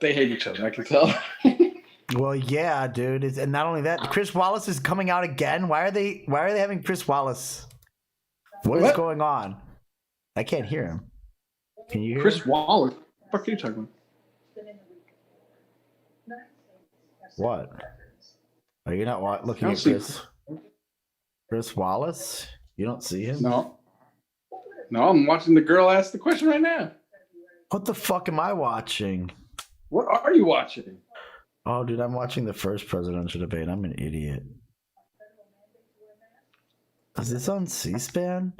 They hate each other, I can tell. Well, yeah, dude. And not only that, Chris Wallace is coming out again. Why are they having Chris Wallace? What is going on? I can't hear him. Can you hear Chris him? Wallace? What the fuck are you talking about? What? Are you not looking at Chris Wallace? You don't see him? No, I'm watching the girl ask the question right now. What the fuck am I watching? What are you watching? Oh, dude, I'm watching the first presidential debate. I'm an idiot. Is this on C-SPAN?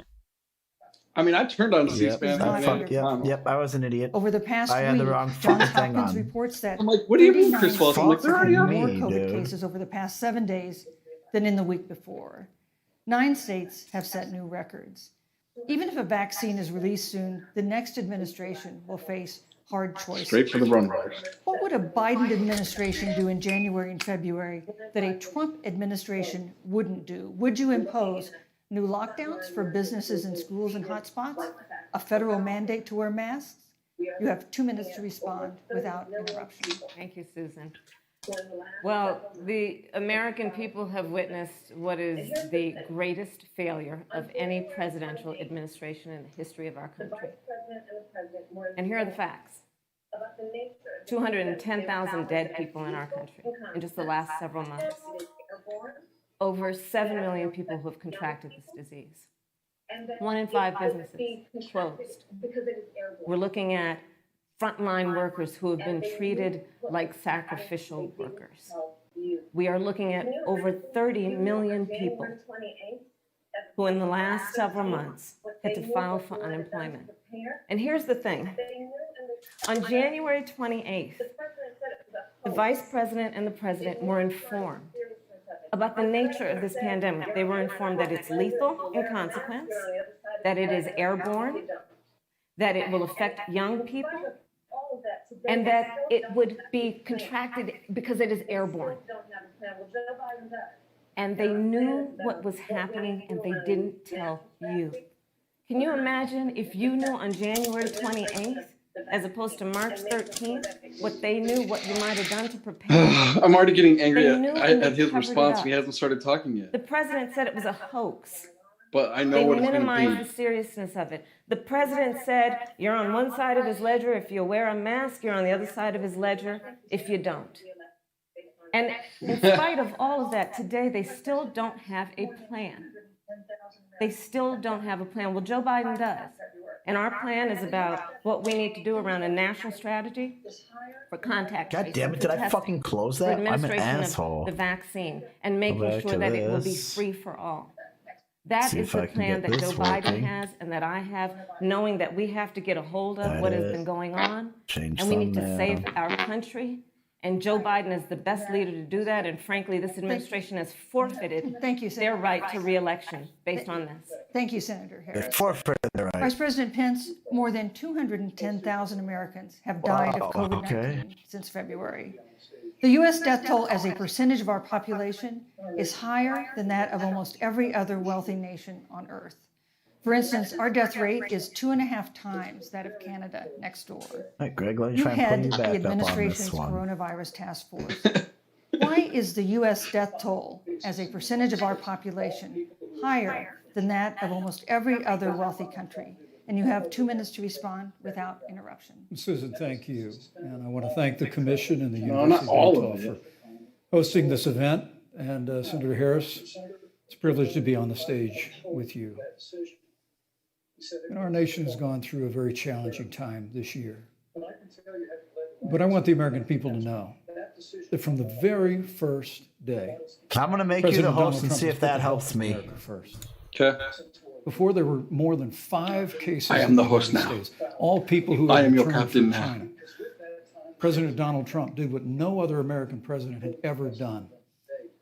I mean, I turned on C-SPAN. Yep, I was an idiot. Over the past I week, had the wrong Johns thing Hopkins on. reports that I'm like, what do you mean, Chris Wallace? I'm like, they're already more on. COVID cases over the past 7 days than in the week before. 9 states have set new records. Even if a vaccine is released soon, the next administration will face hard choices. Straight for the run riders. What would a Biden administration do in January and February that a Trump administration wouldn't do? Would you impose new lockdowns for businesses and schools and hotspots? A federal mandate to wear masks? You have 2 minutes to respond without interruption. Thank you, Susan. Well, the American people have witnessed what is the greatest failure of any presidential administration in the history of our country. And here are the facts. 210,000 dead people in our country in just the last several months. Over 7 million people who have contracted this disease. 1 in 5 businesses closed. We're looking at frontline workers who have been treated like sacrificial workers. We are looking at over 30 million people who in the last several months had to file for unemployment. And here's the thing. On January 28th, the vice president and the president were informed about the nature of this pandemic. They were informed that it's lethal in consequence, that it is airborne, that it will affect young people, and that it would be contracted because it is airborne. And they knew what was happening and they didn't tell you. Can you imagine if you knew on January 28th, as opposed to March 13th, what they knew, what you might have done to prepare? I'm already getting angry at his covered response. it up. He hasn't started talking yet. The president said it was a hoax. But I know They what it's going to minimized be. the seriousness of it. The president said, you're on one side of his ledger if you wear a mask, you're on the other side of his ledger if you don't. And in spite of all of that, today they still don't have a plan. They still don't have a plan. Well, Joe Biden does. And our plan is about what we need to do around a national strategy for contact tracing. God damn it, did I fucking close that? I'm an asshole. The vaccine and making sure that it will be free for all. That is the plan that Joe Biden has and that I have, knowing that we have to get a hold of what has been going on. And we need to save our country. And Joe Biden is the best leader to do that. And frankly, this administration has forfeited their right to re-election based on this. Thank you, Senator Harris. They forfeited their right. Vice President Pence, more than 210,000 Americans have died of COVID-19 since February. The U.S. death toll as a percentage of our population is higher than that of almost every other wealthy nation on Earth. For instance, our death rate is 2.5 times that of Canada next door. Right, Greg, let me You try and head pull you the back up on administration's this one. coronavirus task force. Why is the U.S. death toll as a percentage of our population higher than that of almost every other wealthy country? And you have 2 minutes to respond without interruption. Susan, thank you. And I want to thank the Commission and the No, University not all of of Utah it. for hosting this event. And Senator Harris, it's a privilege to be on the stage with you. And our nation has gone through a very challenging time this year. But I want the American people to know that from the very first day, I'm going to make you the host and see if that helps me. First. Okay. Before there were more than 5 cases. I am the in host United now. States, all people who I had am your returned captain from now. China. President Donald Trump did what no other American president had ever done.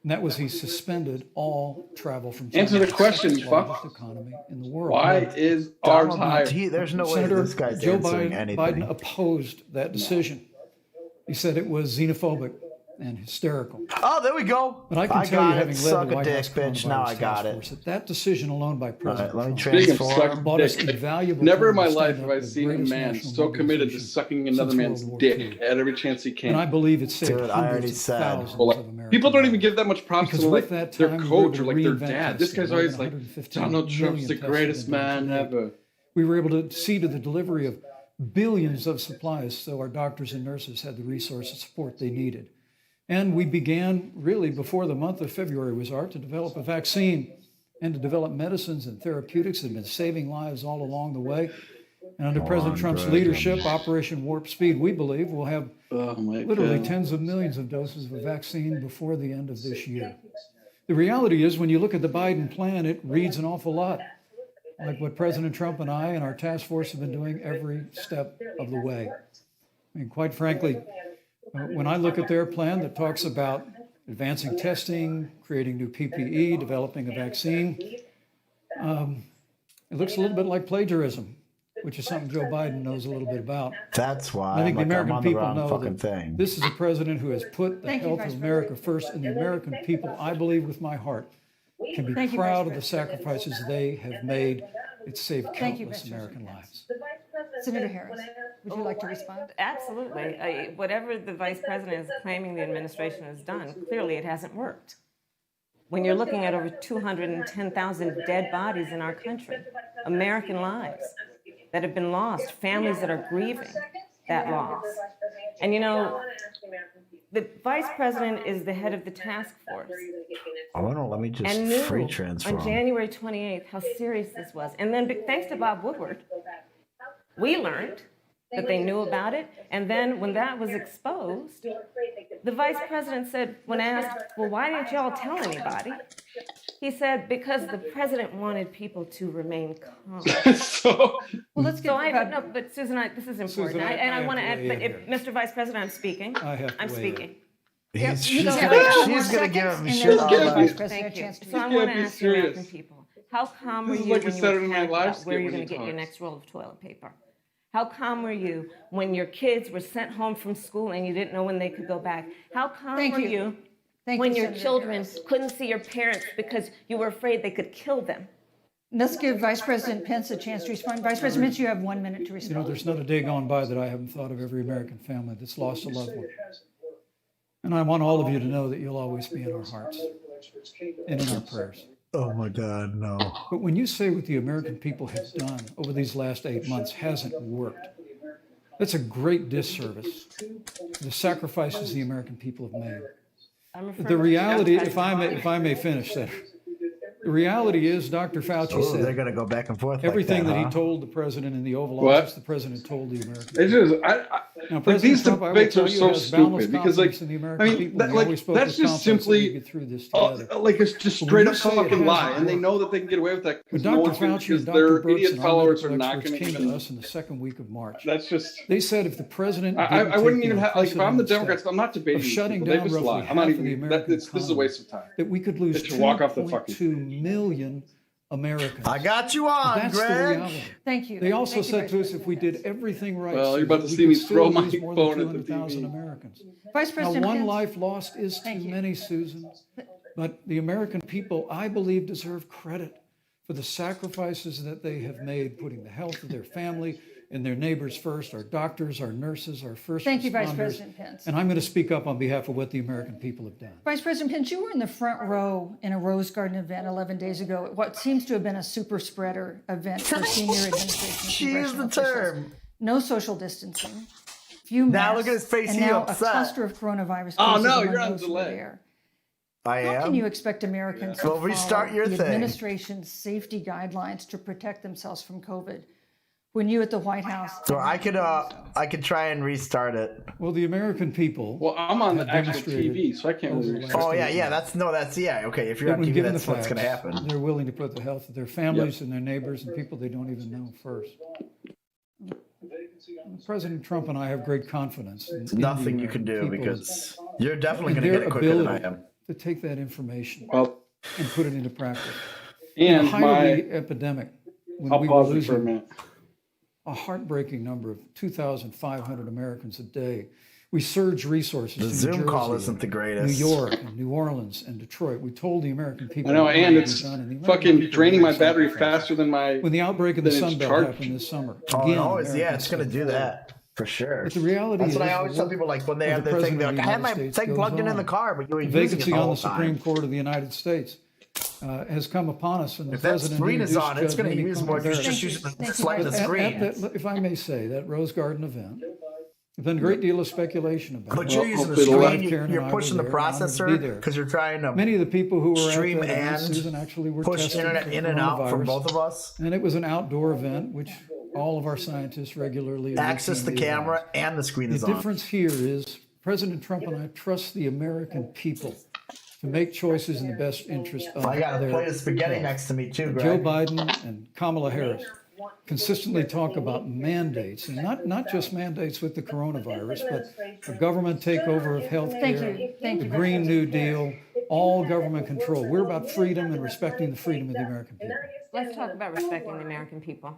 And that was he suspended all travel from China. Answer the question, the you largest fuck. economy in the world. Why is ours Donald, higher? there's no way Senator this guy's Joe answering Biden anything. opposed that decision. He said it was xenophobic and hysterical. Oh, there we go. But I can tell got you, it. having led Suck the a White dick, House bitch. Now I coronavirus got task it. force, that decision alone by All President right, let me Trump Speaking of transform. sucking bought us dick, invaluable never in time my to stand life have up I to the seen a greatest man national so committed to mobilization sucking another since man's World War dick II. at every chance he can. And I believe it saved Dude, I already hundreds of said. thousands Well, of Americans. people don't even give that much props Because to with like that their time, we were coach able or to like their reinvent dad. This testing. guy's More always than like, 115 Donald Trump's million the tests greatest have been done man to date. ever. We were able to see to the delivery of billions of supplies so our doctors and nurses had the resource and support they needed. And we began really before the month of February was out to develop a vaccine and to develop medicines and therapeutics that have been saving lives all along the way. And under President Trump's leadership, Operation Warp Speed, we believe we'll have Oh my literally God. tens of millions of doses of a vaccine before the end of this year. The reality is, when you look at the Biden plan, it reads an awful lot like what President Trump and I and our task force have been doing every step of the way. I mean, quite frankly, when I look at their plan that talks about advancing testing, creating new PPE, developing a vaccine, it looks a little bit like plagiarism, which is something Joe Biden knows a little bit about. That's why I think the I'm American on the people wrong know fucking that thing. this is a president who has put the Thank you, health Vice of America first, and the American people, I believe with my heart, can be Thank you, proud Vice of the sacrifices they have made. It's saved Thank you, countless Vice American President lives. Senator Harris, would you like to respond? Absolutely. Whatever the vice president is claiming the administration has done, clearly it hasn't worked. When you're looking at over 210,000 dead bodies in our country, American lives that have been lost, families that are grieving that loss. And you know, the vice president is the head of the task force Oh, no, let me just and knew free transform. on January 28th how serious this was. And then thanks to Bob Woodward, we learned that they knew about it. And then when that was exposed, the vice president said, when asked, well, why didn't y'all tell anybody? He said, because the president wanted people to remain calm. So Well, let's get So I about- no, but Susan, this is important. Susan, I I have want to to add, weigh but in if, Mr. Vice President, I'm speaking. I have to I'm weigh in. speaking. She's You gonna, have a couple more she's gonna give seconds, him and shit then all we'll give the night. Vice President Thank a you. chance to So I respond. want can't to be ask the American serious. people, how calm were This is you like a when you Saturday were Night panicking Live about where skit you're when going he to get your talks. next roll of toilet paper? How calm were you when your kids were sent home from school and you didn't know when they could go back? How calm Thank were you. you Thank when you, your Senator children Harris. couldn't see your parents because you were afraid they could kill them? Let's give Vice President Pence a chance to respond. Vice President Pence, you have 1 minute to You know, respond. there's not a day gone by that I haven't thought of every American family that's lost a loved one. And I want all of you to know that you'll always be in our hearts and in our prayers. Oh my God, no. But when you say what the American people have done over these last 8 months hasn't worked, that's a great disservice to the sacrifices the American people have made. I'm referring The to reality, Vice if I may finish that, the reality is Dr. Fauci Oh, they're said gonna go back and forth. everything like that that, he told the president in the Oval What? Office, the president told the American it's people. just Now, like President these Trump, I will debates tell are you, so has boundless stupid because like confidence in the American I mean people. that, and he always like spoke that's with just confidence that we simply get through this together. like it's just When straight you up say it fucking lie, hasn't and they worked. know that they can get away with that When because no Dr. one's gonna, Fauci because and Dr. their Birx idiot and our followers are medical not experts going to came to even. us in the second week of March. That's just. They said if the president I wouldn't even have like if I'm the unprecedented Democrats, step I'm not debating. of these shutting people. They down just roughly lie. half I'm not of the even. American This is a economy, waste of time. that we could lose They should walk off the fucking 2.2 million Americans. I got you on, That's the Greg. reality. Thank you. They also Thank you, said Vice to us if President we did Pence. everything right, Well, you're Susan, about to we see could me still throw my lose more phone than at the 200,000 TV. Americans. Vice Now, President one Pence. life lost is too Thank you. many, Susan. But the American people, I believe, deserve credit for the sacrifices that they have made, putting the health of their family and their neighbors first, our doctors, our nurses, our first Thank you, Vice responders. President Pence. And I'm going to speak up on behalf of what the American people have done. Vice President Pence, you were in the front row in a Rose Garden event 11 days ago at what seems to have been a super spreader event for senior administration. She used the congressional officials. term. No social distancing, few masks, Now look at his face, and he now upset. a cluster of coronavirus Oh, cases no, among you're on those who were delay. there. I How am. can you expect Americans to Well, restart follow your the thing. administration's safety guidelines to protect themselves from COVID when you at the White House? So I could try and restart it. Well, the American people, Well, I'm on the have actual demonstrated TV, so I can't over really. the last Oh yeah, 8 yeah. months That's yeah. Okay, if you're that on when TV, given that's the what's facts, gonna happen. they're willing to put the health of their families and their neighbors and people they don't even know first. President Trump and I have great confidence in the Nothing you can American do people because you're definitely and gonna get their it quicker than I ability am. to take that information Well, and put it into practice. In the and height of my. the epidemic, when I'll we were pause it for a losing minute. a heartbreaking number of 2,500 Americans a day, We surged resources The to Zoom New call Jersey, isn't the New greatest. York, and New Orleans, and Detroit. We told the American people. I know, what and needed to it's be done, and the American fucking people draining my made battery sacrifices. faster than my. When the outbreak of the Then Sun it's Belt charged. happened this summer, Oh, again, always, yeah, Americans it's going to stepped do forward. that for sure. But the reality That's is, what I always the tell work people, like when they of have the their thing, they're President like, of I the had my United thing States plugged in goes the on. car, but you were The using it vacancy the on whole the Supreme time. Court of the United States has come upon us, and the If that president screen is introduced on, it's Judge going to Amy use more Coney than Barrett. just using the Thank you. slide the But screen. if I may say, that Rose Garden event, there's been a great deal of speculation about But it. you're using the hopefully it'll screen, Karen and you're I pushing the were there, and honored to be processor there. because you're trying to Many of the people who were stream at that event, and Susan, actually were push tested internet for in and out for coronavirus. both of us. And it was an outdoor event, which all of our scientists regularly and Access the routinely camera advise. and the screen The is on. difference here is President Trump and I trust the American people to make choices in the best interest of I got a their plate of spaghetti health. next to me too, Joe Greg. Biden and Kamala Harris consistently talk about mandates, and not just mandates with the coronavirus, but a government takeover of health Thank care, you. Thank the you. Green New Deal, all government control. We're about freedom and respecting the freedom of the American people. Let's talk about respecting the American people.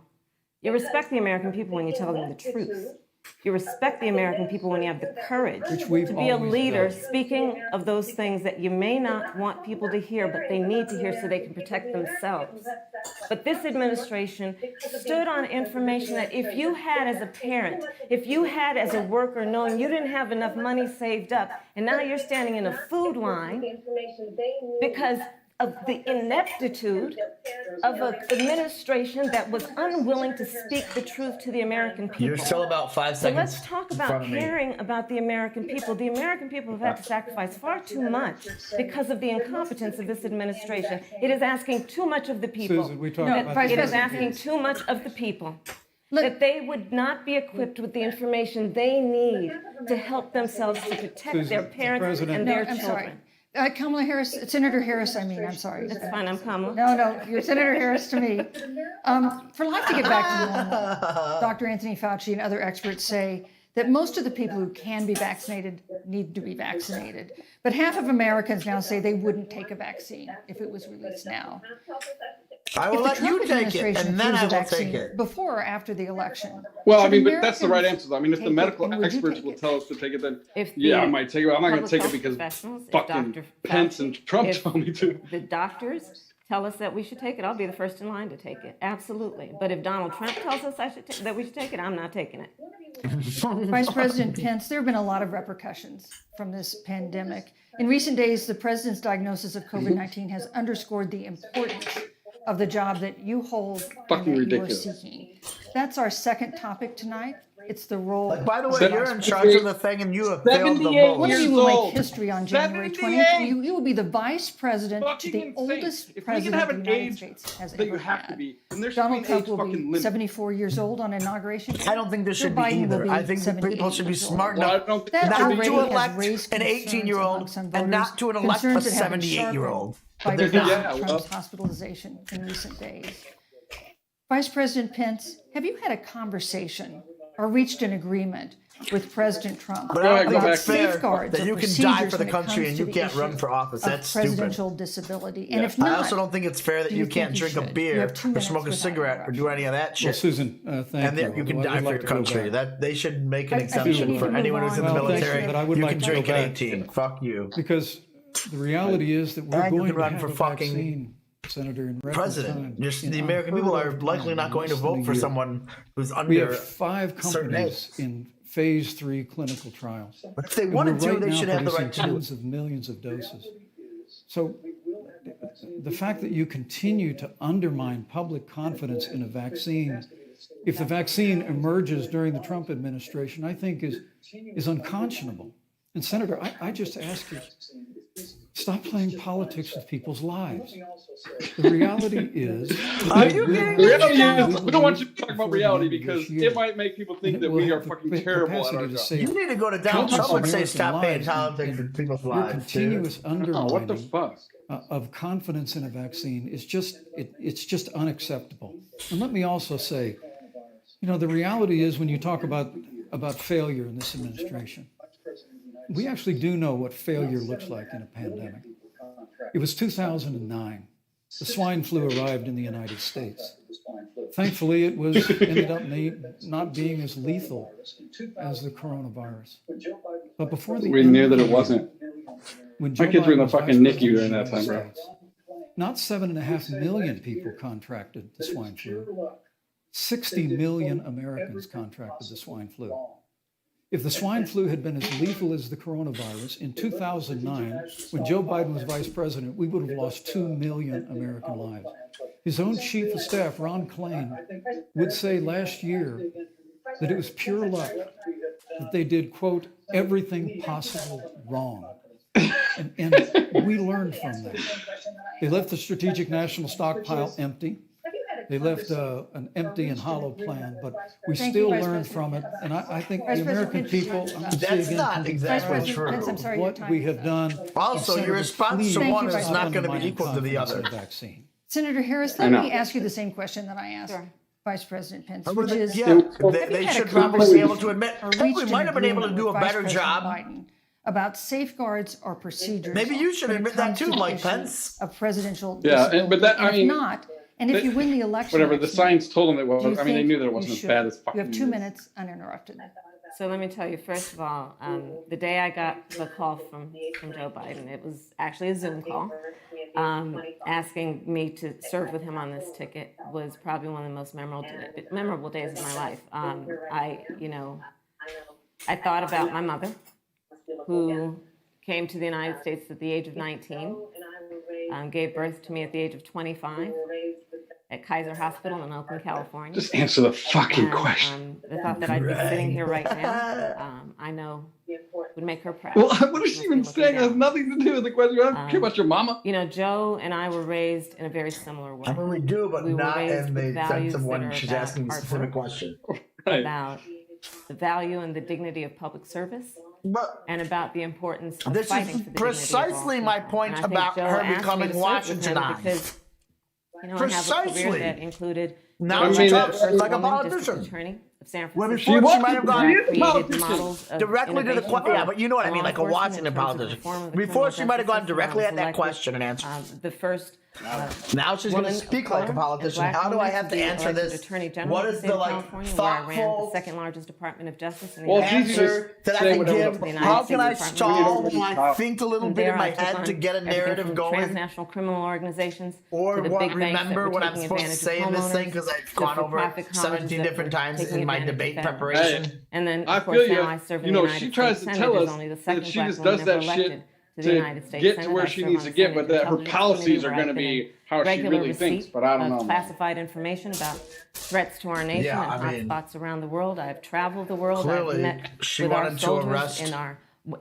You respect the American people when you tell them the truth. You respect the American people when you have the courage Which we've to be a always leader, done. speaking of those things that you may not want people to hear, but they need to hear so they can protect themselves. But this administration stood on information that if you had as a parent, if you had as a worker, knowing you didn't have enough money saved up, and now you're standing in a food line because of the ineptitude of an administration that was unwilling to speak the truth to the American people. You're still about 5 So seconds. let's talk in about front of me. caring about the American people. The American people have had to sacrifice far too much because of the incompetence of this administration. It is asking too much of the people. Susan, we talked No, about Vice It this. is asking too much of the people. That they would not be equipped with the information they need to help themselves to protect Susan, their the parents president- and No, their I'm sorry. children. Kamala Harris, Senator Harris, I'm sorry. That's fine, I'm Kamala. No, you're Senator Harris to me. For life to get back to normal, Dr. Anthony Fauci and other experts say that most of the people who can be vaccinated need to be vaccinated. But half of Americans now say they wouldn't take a vaccine if it was released now. I will If let the Trump you take it, administration and then approves I a will vaccine take it. before or after the election. Well, I should mean, but that's the right Americans answer. I mean, if the take it, medical and would you experts take will it? tell us to take it, then If yeah, the I might take it. I'm not going to public take it health because professionals, if fucking Dr. Pence Fauci, and Trump if told me to. the doctors tell us that we should take it, I'll be the first in line to take it. Absolutely. But if Donald Trump tells us that we should take it, I'm not taking it. Vice President Pence, there have been a lot of repercussions from this pandemic. In recent days, the president's diagnosis of COVID-19 has underscored the importance of the job that you hold Fucking and that ridiculous. you are seeking. That's our second topic tonight. It's the role. Like, by the way, Seven- you're in charge of the thing, and you have failed the 78 One of most. you will old. make history on January 78. 20th. You will be the vice president, Fucking the insane. oldest If we can president have the an United age States has that you ever have had. to be, then there should Donald be an Trump age will fucking be limit. 74 years old on inauguration. I don't think there Joe should be Biden will either. be I think that 78 people should be years old. smart Well, I enough don't think That there should be already not has to elect raised an concerns 18-year-old among some and not to voters, elect a concerns that have been 78-year-old. By They're Donald not. Yeah, well- Trump's hospitalization in recent days. Vice President Pence, have you had a conversation or reached an agreement with President Trump But I don't think about it's fair safeguards that or you can die procedures for the when it country comes and to you the can't run issue for office? of That's stupid. presidential disability? And Yeah. if not, I also don't think it's fair that do you you can't think you drink a should? You beer have 2 or minutes smoke a without cigarette or do any of that Well, shit. Susan, thank And that you can Although I die would for like your to go country. back. That they should make an I think we exemption need for to anyone move who's in the on. Well, thank you, military. but I would You like can to go drink at back. 18. Fuck you. Because the reality is that we're And you going can to run have for a fucking vaccine, Senator, in record President. time. Just In the American unheard people are of likely time, not in going to less than vote a for year. someone who's We under have 5 certain companies age. in phase 3 clinical trials. But if they And wanted we're to, right they now should have the producing right to do tens it. of millions of doses. So the fact that you continue to undermine public confidence in a vaccine, if the vaccine emerges during the Trump administration, I think is unconscionable. And Senator, I just ask you, stop playing politics with people's lives. The reality is, Are you kidding The me? reality is, we don't want you to talk before about the reality end of this because year, it might make people think and that it will we are have the fucking terrible at capacity our to job. save You need to go to Donald countless Trump and say American stop paying lives politics in- for people's your lives. continuous dude. Oh, what the undermining fuck? of confidence in a vaccine is it's just unacceptable. And let me also say, the reality is when you talk about failure in this administration, we actually do know what failure looks like in a pandemic. It was 2009. The swine flu arrived in the United States. Thankfully, it ended up not being as lethal as the coronavirus. But before the We end knew of that the it year, wasn't. when My Joe kids were in Biden the was fucking Vice NICU during President that of the time, United bro. States, not 7.5 million people contracted the swine flu. 60 million Americans contracted the swine flu. If the swine flu had been as lethal as the coronavirus in 2009, when Joe Biden was vice president, we would have lost 2 million American lives. His own chief of staff, Ron Klain, would say last year that it was pure luck that they did, quote, everything possible wrong. And we learned from that. They left the strategic national stockpile empty. They left an empty and hollow plan, but we Thank you, still Vice learned President from it. Pence. And I think Vice the American President Pence, people, your I'm time. going to say That's again, not can be exactly proud President true. Pence, I'm sorry, your what time we is have up. done. Also, And your Senator, response to please Thank one you, is Vice not going to undermine be equal to the confidence in other. the vaccine. Senator Harris, I let know. me ask you the same question that I asked Sure. Vice President Pence, Or which is, yeah, have they you had a should probably be able to admit, or hey, we reached might an have been able to agreement do a with Vice better President job. Biden about safeguards or procedures? Maybe you should when it admit that comes too, to the Mike issue Pence. Of presidential Yeah, disability? but that, And I mean, if not, and if you win the election, whatever, the next science month, told them it do you was. I mean, they think knew that it you wasn't as should? bad as fucking. You have 2 minutes uninterrupted. So let me tell you, first of all, the day I got the call from Joe Biden, it was actually a Zoom call, asking me to serve with him on this ticket was probably one of the most memorable days of my life. I thought about my mother, who came to the United States at the age of 19, gave birth to me at the age of 25 at Kaiser Hospital in Oakland, California. Just answer the fucking And, question. the thought that I'd be sitting here right now, I know would make her proud. Well, what is she Must be even looking saying? It has down. nothing to do with the question. I don't care about your mama. You know, Joe and I were raised in a very similar way. I mean, we do, but We were not raised in with the sense values of that when are she's about asking a hard specific work. question. Right. About the value and the dignity of public service, But and about the importance of this fighting is for the dignity of all precisely my people. point And I think about Joe her asked me becoming to serve with Washington him on. because, I have a career Precisely. that included Now I she mean, talks first like a woman politician. district attorney of San Well, Francisco. before She she might have was- gone she is a created politician. models of directly to the innovation question. Yeah, for but you know what I mean, law like a enforcement Washington in terms of politician. reform of the Before criminal she might have gone justice system. directly I at was that elected, question and answered. the first Now she's going to woman speak of like a color, politician. black How do I woman have to be answer elected this? Attorney General What of is the the state of like California, where I ran the thoughtful second largest Department of Justice in the Well, United Jesus States. answer that I say can whatever give? the fuck How you can I want. stall We need when to I think a little And bit there in my I took head on to get a everything narrative from going? transnational criminal organizations Or to the what, big banks that remember were what I'm taking supposed to advantage say of in this thing homeowners, because I've to gone over for-profit colleges 17 that different were times taking in my advantage of debate federal. preparation. And then, I of course, feel you. now I serve in You the know, United she States tries to Senate tell as us only the that second she black just woman does ever that elected shit to the United to States get Senate. to where I she serve needs on to the get, Senate but that her Intelligence policies Committee, are where going to I've been in be how she regular really thinks. receipt But I don't of know. man. classified information about threats to our nation Yeah, and I mean, hotspots around the world. I've traveled the world. clearly, I've met she with our wanted to soldiers arrest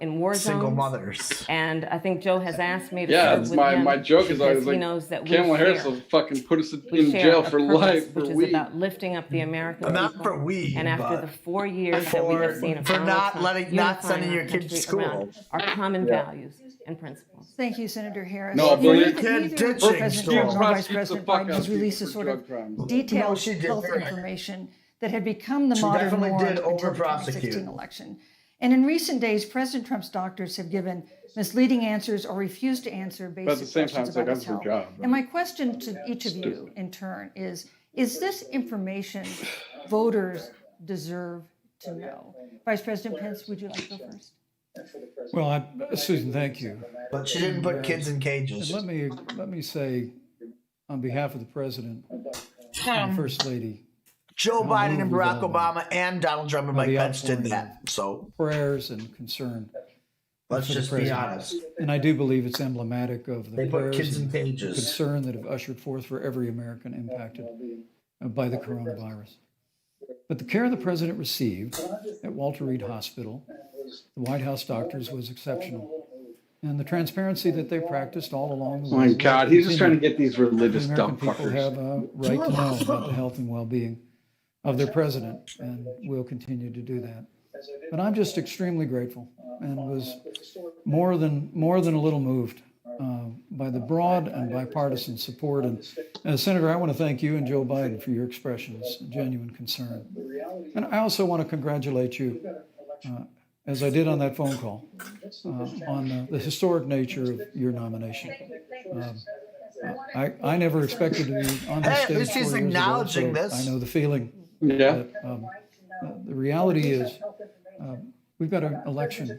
in war single zones. mothers. And I think Joe has asked me to Yeah, serve it's with my him joke is because always he like knows that we Kamala Harris share. will fucking put us We in share jail a for purpose, life for which is weed. about lifting up the American Not people. for weed, And after but the 4 years that we have seen of for Donald not Trump letting, not unifying sending our your kids to country around school. our common Yeah. values and principles. Thank you, Senator Harris. No, but Neither, you can't neither ditch President it. She Trump nor Vice prosecutes the President fuck Biden out has of people released a for sort drug of crimes. No, detailed she health didn't. information that had become the She modern definitely norm did until the over-prosecute. 2016 election. And in recent days, President Trump's doctors have given misleading answers or refused to answer But at the basic same time, questions it's like about that's his her health. job. And my question to each of you in turn is this information voters deserve to know? Vice President Pence, would you like to go first? Well, Susan, thank you. But she didn't put kids in And cages. let me say, on behalf of the president and the first lady, Joe Biden and moved Barack with all Obama and Donald Trump and Mike the Pence did outpouring that. So prayers and concern. let's for the just be president. honest. And I do believe it's emblematic of the They put prayers kids in and cages. concern that have ushered forth for every American impacted by the coronavirus. But the care the president received at Walter Reed Hospital, the White House doctors, was exceptional. And the transparency that they practiced all along the Oh way. my God, he's just trying to get these The religious American dumb people fuckers. have a right to know about the health and well-being of their president, and will continue to do that. But I'm just extremely grateful, and was more than a little moved by the broad and bipartisan support. And Senator, I want to thank you and Joe Biden for your expressions of genuine concern. And I also want to congratulate you, as I did on that phone call, on the historic nature of your nomination. I never expected to be on this Hey, at stage least 4 he's years ago, acknowledging so this. I know the feeling. Yeah. But, the reality is, we've got an election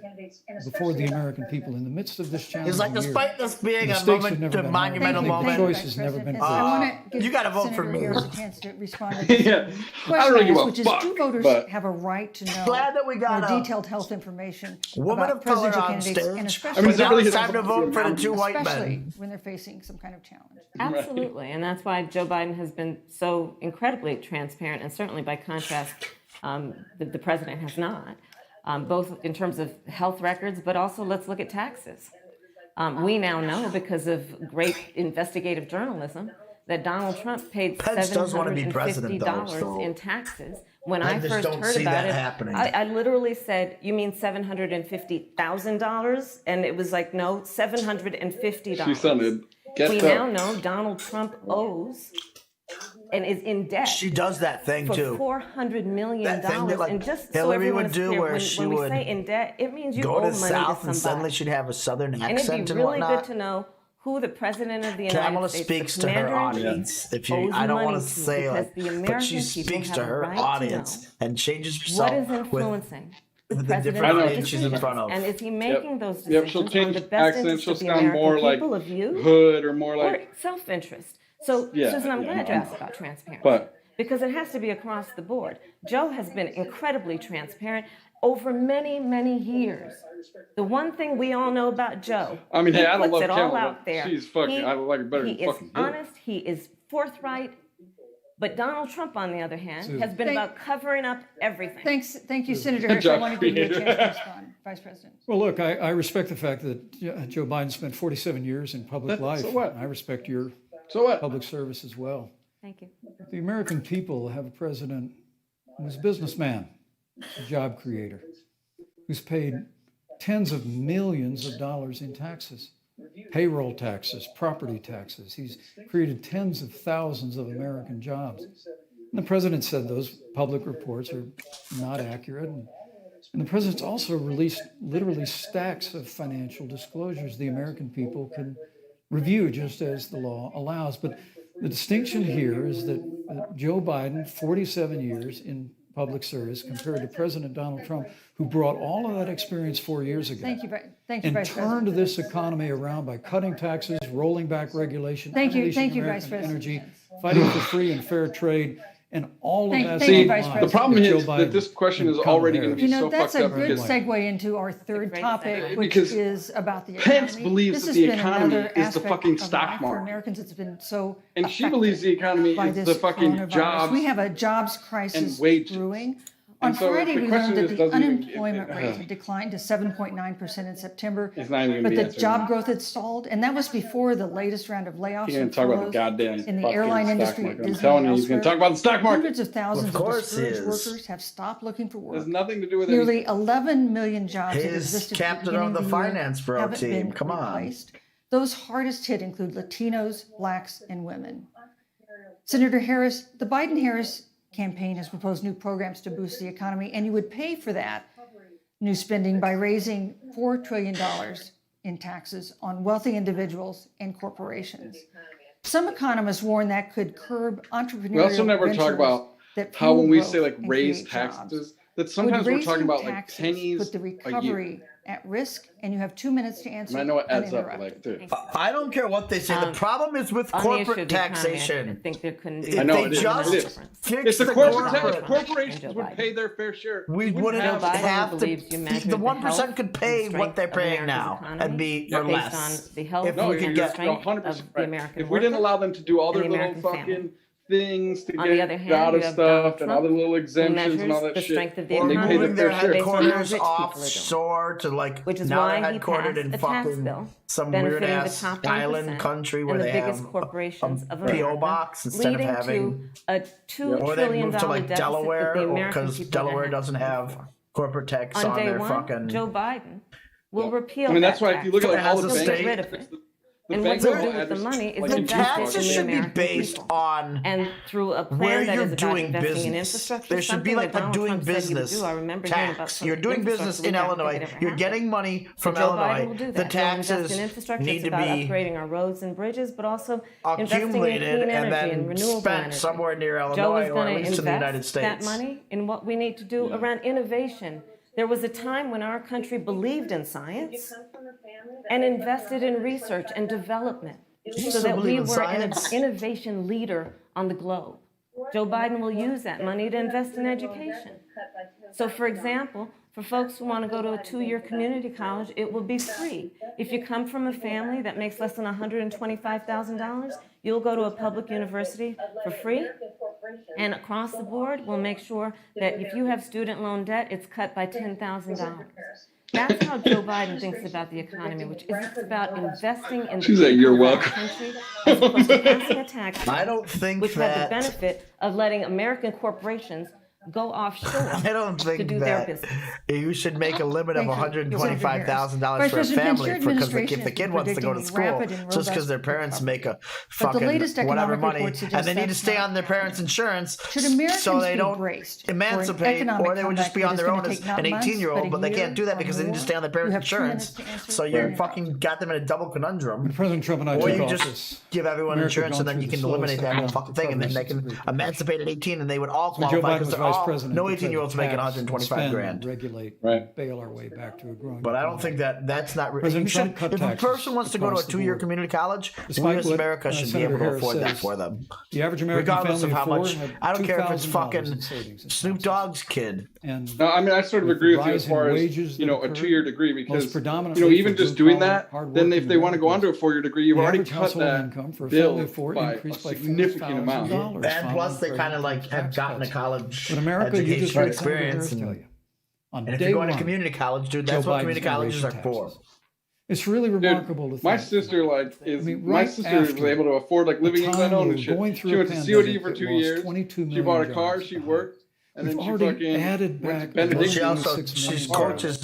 before the American people in the midst of this challenge. He's like, despite this being a Mistakes have moment, never a been monumental made. moment. Choice has never been I want to give you gotta vote for Senator me. Harris a chance to respond to this Yeah. question I don't really give a which is, fuck, do voters but- have a right to know Glad that we got more a detailed health information woman about of color presidential on candidates, stage. and I especially, mean, is that Now really it's his time to vote for the two white especially men. when they're facing some kind of challenge. Absolutely, and that's why Joe Biden has been so incredibly transparent, and certainly by contrast, the president has not, both in terms of health records, but also let's look at taxes. We now know because of great investigative journalism that Donald Trump paid Pence does want to be president, though, $750 so in taxes. When I I just first don't heard see about that it, happening. I literally said, "You mean $750,000?" And it was like, "No, $750." She sounded get We up. now know Donald Trump owes and is in debt She does that thing for too. $400 million. That thing that, like, And just Hillary so everyone would is do clear, where when, she when we would say in debt, it means you Go owe to money the South to and suddenly somebody. she'd have a Southern And accent it'd be and really whatnot. good to know who the president of the United Kamala States, speaks the to her commander-in-chief, audience. If you, owes I don't want money to to, say because like, the but American she people speaks have to a her right to audience know and changes herself what is with influencing the the president's different know. audience she's in decisions. front of. And is he making those Yep, decisions she'll on change the best accent. interest She'll of the sound American more like people, of you, hood or more or like. self-interest? So, Yeah, Susan, I'm yeah, glad no, you I asked know. about transparency. But- because it has to be across the board. Joe has been incredibly transparent over many, many years. The one thing we all know about Joe, I mean, hey, he I don't puts love it all Kamala, out there. she's fucking- I like her better He than is fucking Hillary. honest, he is forthright, but Donald Trump, on the other hand, Susan. has been Thank- about covering up everything. Thank you, Senator Harris. I job want to give you a creator. chance to respond, Vice President. Well, look, I respect the fact that Joe Biden spent 47 years in public life. so what? I respect your So what? public service as well. Thank you. The American people have a president who's a businessman, a job creator, who's paid tens of millions of dollars in taxes, payroll taxes, property taxes. He's created tens of thousands of American jobs. And the president said those public reports are not accurate. And the president's also released literally stacks of financial disclosures the American people can review just as the law allows. But the distinction here is that Joe Biden, 47 years in public service, compared to President Donald Trump, who brought all of that experience 4 years ago. Thank you, And Vice turned President. this economy around by cutting taxes, rolling back regulation, Thank you, unleashing Vice American President. energy, fighting for free and fair trade, and all of Thank- that. thank you, in Vice line President. The problem with Joe is that Biden this question and is Kamala already going to Harris. be so That's fucked a up good because segue into our third great topic, segue. which Because is about the Pence economy. believes This that has the been economy another is the aspect fucking of stock life market. for Americans that's been so and she affected believes the economy by is this the fucking coronavirus. jobs. We have a jobs crisis and wages. brewing. On And so Friday, the we question learned that is, the doesn't even- unemployment rate had declined to 7.9% in September, It's not even gonna but be the answered. job growth had stalled, and that was before the latest round of layoffs He's going and to talk about the furloughs goddamn in the fucking airline stock industry, market. at I'm Disney telling and you, he's going elsewhere. to talk about the stock market. Hundreds of thousands Of of course he discouraged is. workers have stopped looking for work. There's nothing to do with it. Nearly 11 million jobs that His existed at the captain beginning of the of the year finance bro haven't team. been Come on. replaced. Those hardest hit include Latinos, blacks, and women. Senator Harris, the Biden-Harris campaign has proposed new programs to boost the economy, and you would pay for that new spending by raising $4 trillion in taxes on wealthy individuals and corporations. Some economists warn that could curb entrepreneurial We also never talk ventures about that how when fuel we growth say like and raise create jobs. taxes, that Would sometimes we're talking raising about like taxes pennies put the a year. recovery at risk? And you have 2 minutes to answer. And I know it adds up, uninterrupted. like, dude. I don't care what they say. The problem is with On the issue corporate of the economy, I taxation. think there couldn't be If I know they it is. just It is. fix If the the corporate corporate, corporations would Biden. pay their fair share, we wouldn't Joe Biden have to. believes you measure The the 1% health could pay and what they're strength of paying America's now economy and be for based less. on the health If No, we you're could you're get 100% of the right. American If we didn't worker allow them to do all and their the little American fucking family. things to On the get other hand, out you of have stuff Donald and all the Trump, little who exemptions and all measures that the shit, strength of the Or and they pay moving their their fair based on share. how headquarters rich people are doing. offshore to like Which is now why they're he headquartered in passed a tax fucking bill some weird benefiting the ass top 1% island country where and the they biggest have corporations of PO America, box instead of leading having, to a $2 or they trillion move to like deficit Delaware that the American because people Delaware are doesn't have corporate tax on on day their one, fucking. Joe Biden will repeal I mean, that's that why tax. if you look at like all As the a He'll state- get rid of banks, it. the And what banks he'll will do with the address- money is like, The in invest it taxes in the should be American based people. on And through a plan where that you're is about doing investing in business. infrastructure, There should be something like that a Donald doing Trump said he would business do. I remember hearing about tax. some You're doing infrastructure business we in don't think Illinois. it ever You're happened. getting money from Joe Biden will Illinois. do The that. He'll invest taxes in infrastructure. need It's to about be upgrading our roads and bridges, but also investing in accumulated clean and energy and then renewable spent energy. somewhere near Joe Illinois is or going at to least in the United invest that States. money in what we need to do around innovation There was a time when our country believed in science and invested in research and development so that we were an innovation leader on the globe. Joe Biden will use that money to invest in education. So, for example, for folks who want to go to a 2-year community college, it will be free. If you come from a family that makes less than $125,000, you'll go to a public university for free. And across the board, we'll make sure that if you have student loan debt, it's cut by $10,000. That's how Joe Biden thinks about the economy, which is about investing in the people of our country as opposed to passing a tax I don't think which that had the benefit of letting American corporations go offshore I don't think to do their business. You should make a limit of Thank you. $125,000 Vice for a President Pence, your family because if the administration kid is wants to go to predicting school rapid and just because their robust parents make a But the fucking latest whatever economic money report suggests and they need to that's stay not on their parents' insurance Should Americans so they be don't braced for an emancipate economic or they would just be comeback on that their is own gonna as take not an months, 18-year-old, but a but they year can't do that or because they need to more? stay on their You parents' have 2 minutes insurance. to answer. So you're Right. fucking got them in a double conundrum. When President Trump and I Or took you office, just give everyone America insurance had and then gone you through can the eliminate slowest that whole economic fucking thing and then they recovery can since the Great emancipate at 18 and they would all when Joe qualify Biden because was they're vice all president, no we tried to 18-year-olds making tax and 125 spend grand. and regulate, Right. and bail our way back to a growing But I don't economy. think that's not. President You should, Trump cut if a taxes person wants to go to a across the 2-year board. community college, we Despite as what, America should be Senator able to Harris afford that says, for them. The average American Regardless family of how of four much. had I don't care if it's $2,000 fucking in savings and Snoop taxes. Dogg's kid. And No, I mean, I sort of with agree the with you as rise in far as, wages you that know, a occurred, 2-year degree most because, you predominantly know, even for just doing blue-collar, that, then hardworking if they want to go on to a Americans, 4-year degree, you've the already average cut household that income for a bill family of four by a increased by significant amount. $4,000 And plus, they following kind of like President have Trump's gotten a tax cuts. college But in America, you just educational heard Senator experience. Harris tell you. On And if day you're going to one, community college, dude, Joe that's what Biden's community gonna colleges raise are your for. taxes. It's really remarkable to think. My sister right my sister was after able to afford like living in time Glen we Owen were and shit. going through She a went to COD pandemic for that 2 lost years. 22 She bought a million car. jobs She behind worked, and We've then she already fucking added went back to Benedict. She also 26 she million coaches.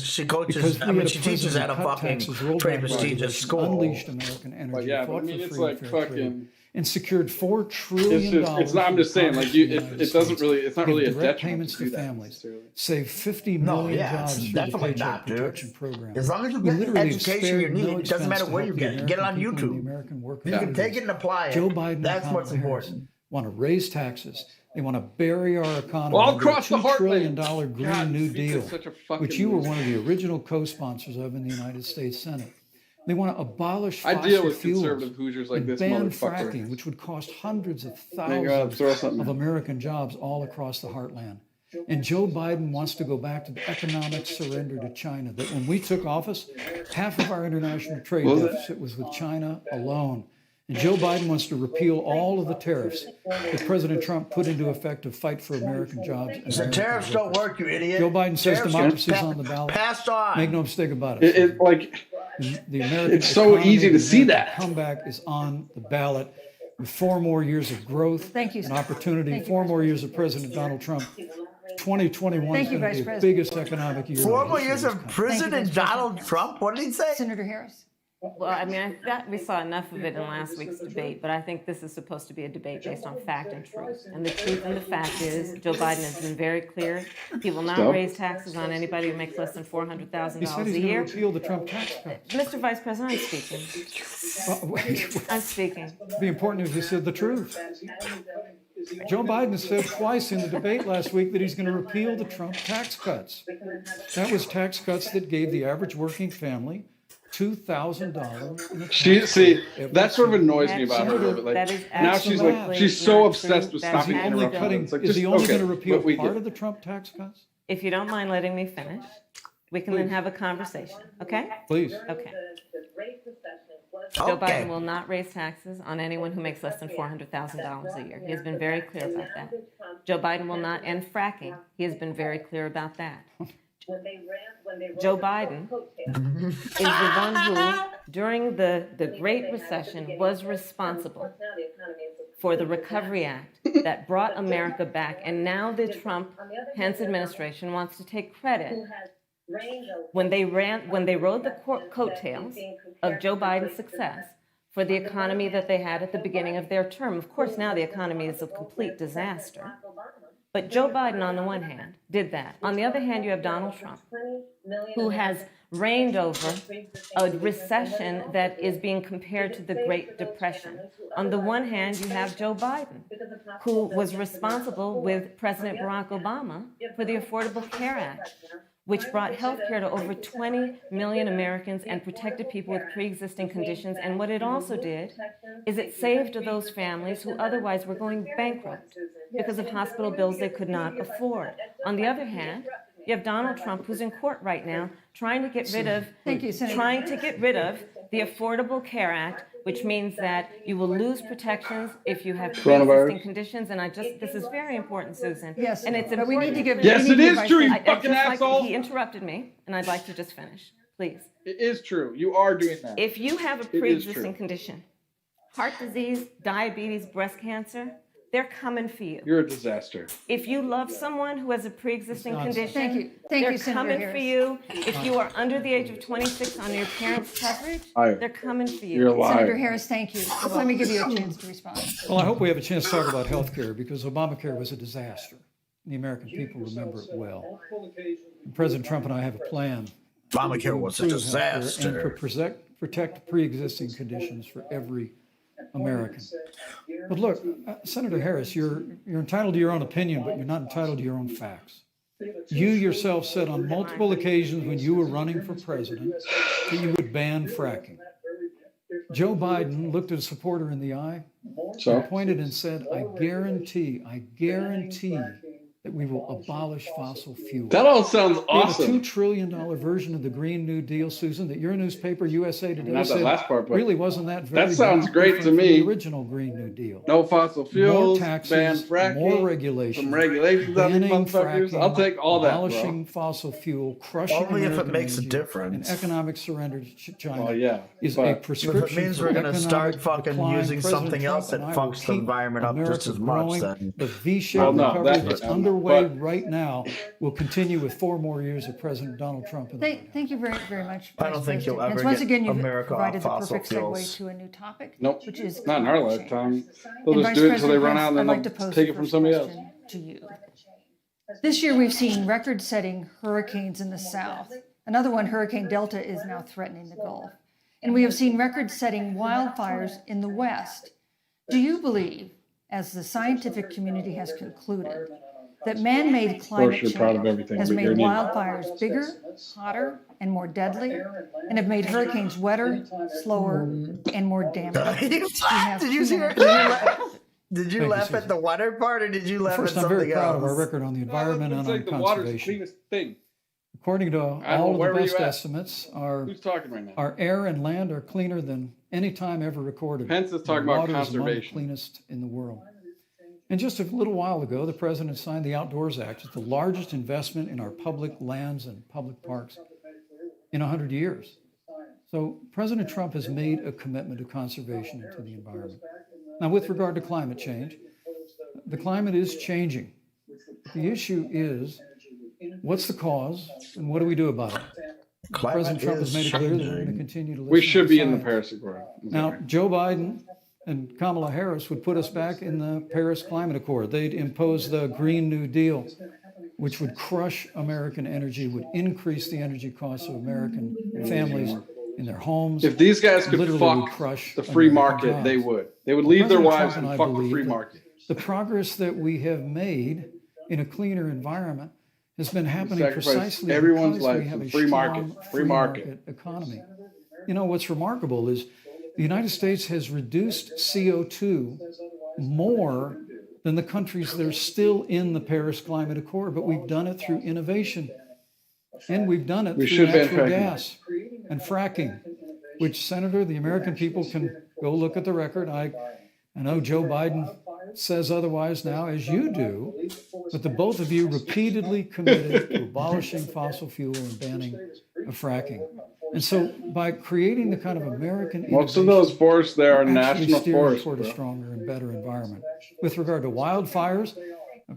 because I we mean, had a she teaches president at a who cut fucking taxes, rolled pretty back prestigious regulation, school. unleashed American energy, But yeah, but I fought mean, for it's free like and fair fucking. trade, and secured $4 It's trillion. just. It's not. I'm from just saying. Like Congress you, of the it United doesn't States, really. It's not give really a direct detriment payments to to do that families, necessarily. save 50 No, million yeah, jobs it's through the definitely Paycheck not, dude. Protection Program. As long as you We get the literally education you spared need, no it doesn't expense matter to where help you the get it. Get it on American people and the YouTube. American worker You can community. take it and apply it. Joe Biden That's and what's Kamala Harris important. want to raise taxes. They want to bury our economy Well, under a across the $2 trillion heartland. Green God, New Pizza's Deal, such a fucking which you were loser. one of the original co-sponsors of in the United States Senate. They want to abolish I fossil deal with fuels conservative Hoosiers like and this ban motherfucker. fracking, which would cost hundreds of Hang on, thousands throw something of in. American jobs all across the heartland. And Joe Biden wants to go back to the economic surrender to China. That when we took office, half of our international trade Was it? deficit was with China alone. And Joe Biden wants to repeal all of the tariffs that President Trump put into effect to fight for American jobs. And The American tariffs don't workers. work, you idiot. Joe Biden says Tariffs democracy's get on the ballot. Passed on. Make no mistake about it. It like. The American It's so economy, easy to the see American that. comeback is on the ballot with 4 more years of growth Thank you, and sir. opportunity, Thank you, 4 Vice more years of President Donald Trump. 2021 Thank is you, going Vice to be the President. biggest economic year. in the 4 more history years this of country. prison Thank you, and Vice President Donald Harris. Trump? What did he say? Senator Harris. Well, I mean, we saw enough of it in last week's debate, but I think this is supposed to be a debate based on fact and truth. And the truth and the fact is, Joe Biden has been very clear. He will not Stop. raise taxes on anybody who makes less than $400,000 He said a he's going to year. repeal the Trump tax cuts. Mr. Vice President, I'm speaking. I'm speaking. It'd be important if he said the truth. Joe Biden said twice in the debate last week that he's going to repeal the Trump tax cuts. That was tax cuts that gave the average working family $2,000 in a She tax see cut every that sort of single annoys me about her a little bit. That Like is now she's like absolutely she's so not obsessed true. with That is stopping Is he only interrupting. cutting? It's like, Is just, he only okay, going to repeal but we part get of the Trump tax cuts? If you don't mind letting me finish, we can then have a conversation, okay? Please. Okay. Joe Okay. Biden will not raise taxes on anyone who makes less than $400,000 a year. He has been very clear about that. Joe Biden will not end fracking. He has been very clear about that. Joe Biden is the one who, during the Great Recession, was responsible for the Recovery Act that brought America back. And now the Trump-Pence administration wants to take credit when they rode the coattails of Joe Biden's success for the economy that they had at the beginning of their term. Of course, now the economy is a complete disaster. But Joe Biden, on the one hand, did that. On the other hand, you have Donald Trump, who has reigned over a recession that is being compared to the Great Depression. On the one hand, you have Joe Biden, who was responsible with President Barack Obama for the Affordable Care Act, which brought health care to over 20 million Americans and protected people with pre-existing conditions. And what it also did is it saved those families who otherwise were going bankrupt because of hospital bills they could not afford. On the other hand, you have Donald Trump, who's in court right now, trying to get rid of the Affordable Care Act, which means that you will lose protections if you have pre-existing conditions. And this is very important, Susan. Yes, and it's but we need to give. Yes, it is true, you I'd fucking just asshole. he interrupted me, and I'd like to just finish, please. It is true. You are doing that. If you have a pre-existing condition, heart disease, diabetes, breast cancer, they're coming for you. You're a disaster. If you love someone who has a pre-existing condition, Thank they're you, Senator coming Harris. for you. If you are under the age of 26 on your parents' coverage, they're coming for you. You're a liar. Senator Harris, thank you. Let me give you a chance to respond. Well, I hope we have a chance to talk about health care because Obamacare was a disaster. The American people remember it well. And President Trump and I have a plan. Obamacare was a improve healthcare disaster. And protect pre-existing conditions for every American. But look, Senator Harris, you're entitled to your own opinion, but you're not entitled to your own facts. You yourself said on multiple occasions when you were running for president that you would ban fracking. Joe Biden looked at a supporter in the eye, and pointed and said, I guarantee that we will abolish fossil fuels. That all sounds We have a awesome. $2 trillion version of the Green New Deal, Susan, that your newspaper, USA Today, Not that said last part, but really wasn't that very sounds great different to from me. the original Green New Deal. No fossil More fuels, taxes, ban fracking, more regulation, some regulations on these banning motherfuckers. fracking, I'll take all that, abolishing bro. fossil fuel, crushing Only if it American makes a energy, difference. and economic surrender to China Oh, yeah. is But a if it prescription If it means for we're going to economic start fucking decline. using President something Trump else that and I will fucks the keep environment up just America as much, growing. then The V-shaped Well, no, recovery that's that's what- underway but- right now will continue with 4 more years of President Donald Trump in the White House. Thank you very, very much. I don't Vice think you'll President. ever And once get again, you've America off provided the fossil perfect fuels. segue to a new topic, Nope. which is Not in our climate change. lifetime. They'll And just Vice do it until they President run Pence, out and I'd then like to they'll pose take the it from first somebody else. question to you. This year, we've seen record-setting hurricanes in the South. Another one, Hurricane Delta, is now threatening the Gulf. And we have seen record-setting wildfires in the West. Do you believe, as the scientific community has concluded, that man-made climate you're change proud of everything, has but made you're an idiot. wildfires bigger, hotter, and more deadly, and have made hurricanes wetter, slower, and more damaging? Did you see her? Did you Thank you, laugh Susan. at the water part, or did you laugh First, at I'm very something proud of our else? record on the environment and It's on like the water's the conservation. cleanest thing. According to I don't know, all of where the were you best at? estimates, our Who's talking right now? air and land are cleaner than any time ever recorded. Pence is talking Our about water is among the conservation. cleanest in the world. And just a little while ago, the president signed the Outdoors Act. It's the largest investment in our public lands and public parks in 100 years. So President Trump has made a commitment to conservation and to the environment. Now, with regard to climate change, the climate is changing. The issue is, what's the cause and what do we do about it? President Trump has made it clear that we're going to continue to listen We should to be in the science. Paris Accord. Now, Joe Biden and Kamala Harris would put us back in the Paris Climate Accord. They'd impose the Green New Deal, which would crush American energy, would increase the energy costs of American families in their homes. If these guys could literally would fuck crush the free American market, they jobs. would. They would leave their President wives Trump and I fuck the believe free that market. The progress that we have made in a cleaner environment has been happening Sacrifice precisely everyone's because we life have for a free strong market, free market. economy. You know, what's remarkable is the United States has reduced CO2 more than the countries that are still in the Paris Climate Accord, but we've done it through innovation. And we've done it We through should ban natural fracking. gas and fracking, which, Senator, the American people can go look at the record. I know Joe Biden says otherwise now, as you do, but the both of you repeatedly committed to abolishing fossil fuel and banning fracking. And so by creating the kind of American Most of innovation, those forests there are actually national steering forests. toward a bro. stronger and better environment. With regard to wildfires,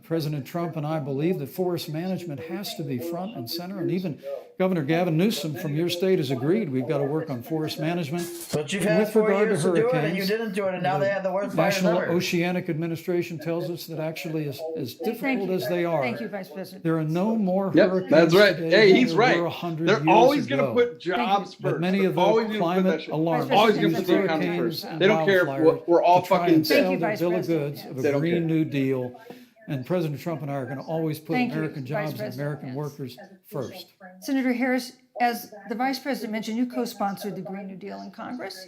President Trump and I believe that forest management has to be front and center, and even Governor Gavin Newsom from your state has agreed we've got to work on forest management. But you've And had with 4 regard to years to do it, and you hurricanes, didn't do it, and now they have the worst fires National ever. Oceanic Administration tells us that actually, as difficult as they are, Thank you, Vice President. there are no more Yep, hurricanes that's right. today Hey, than he's there right. were 100 They're years always going ago. to put jobs first. But many of They're always the gonna put that climate shit. alarmists Always going going to to put put hurricanes economy first. and They don't care if wildfires we're all to try fucking and dead. sell Thank you, their Vice bill of President. goods of They a don't Green care. New Deal And President Trump and I are going to always put Thank you, American Vice jobs and President American Pence. workers first. Senator Harris, as the Vice President mentioned, you co-sponsored the Green New Deal in Congress.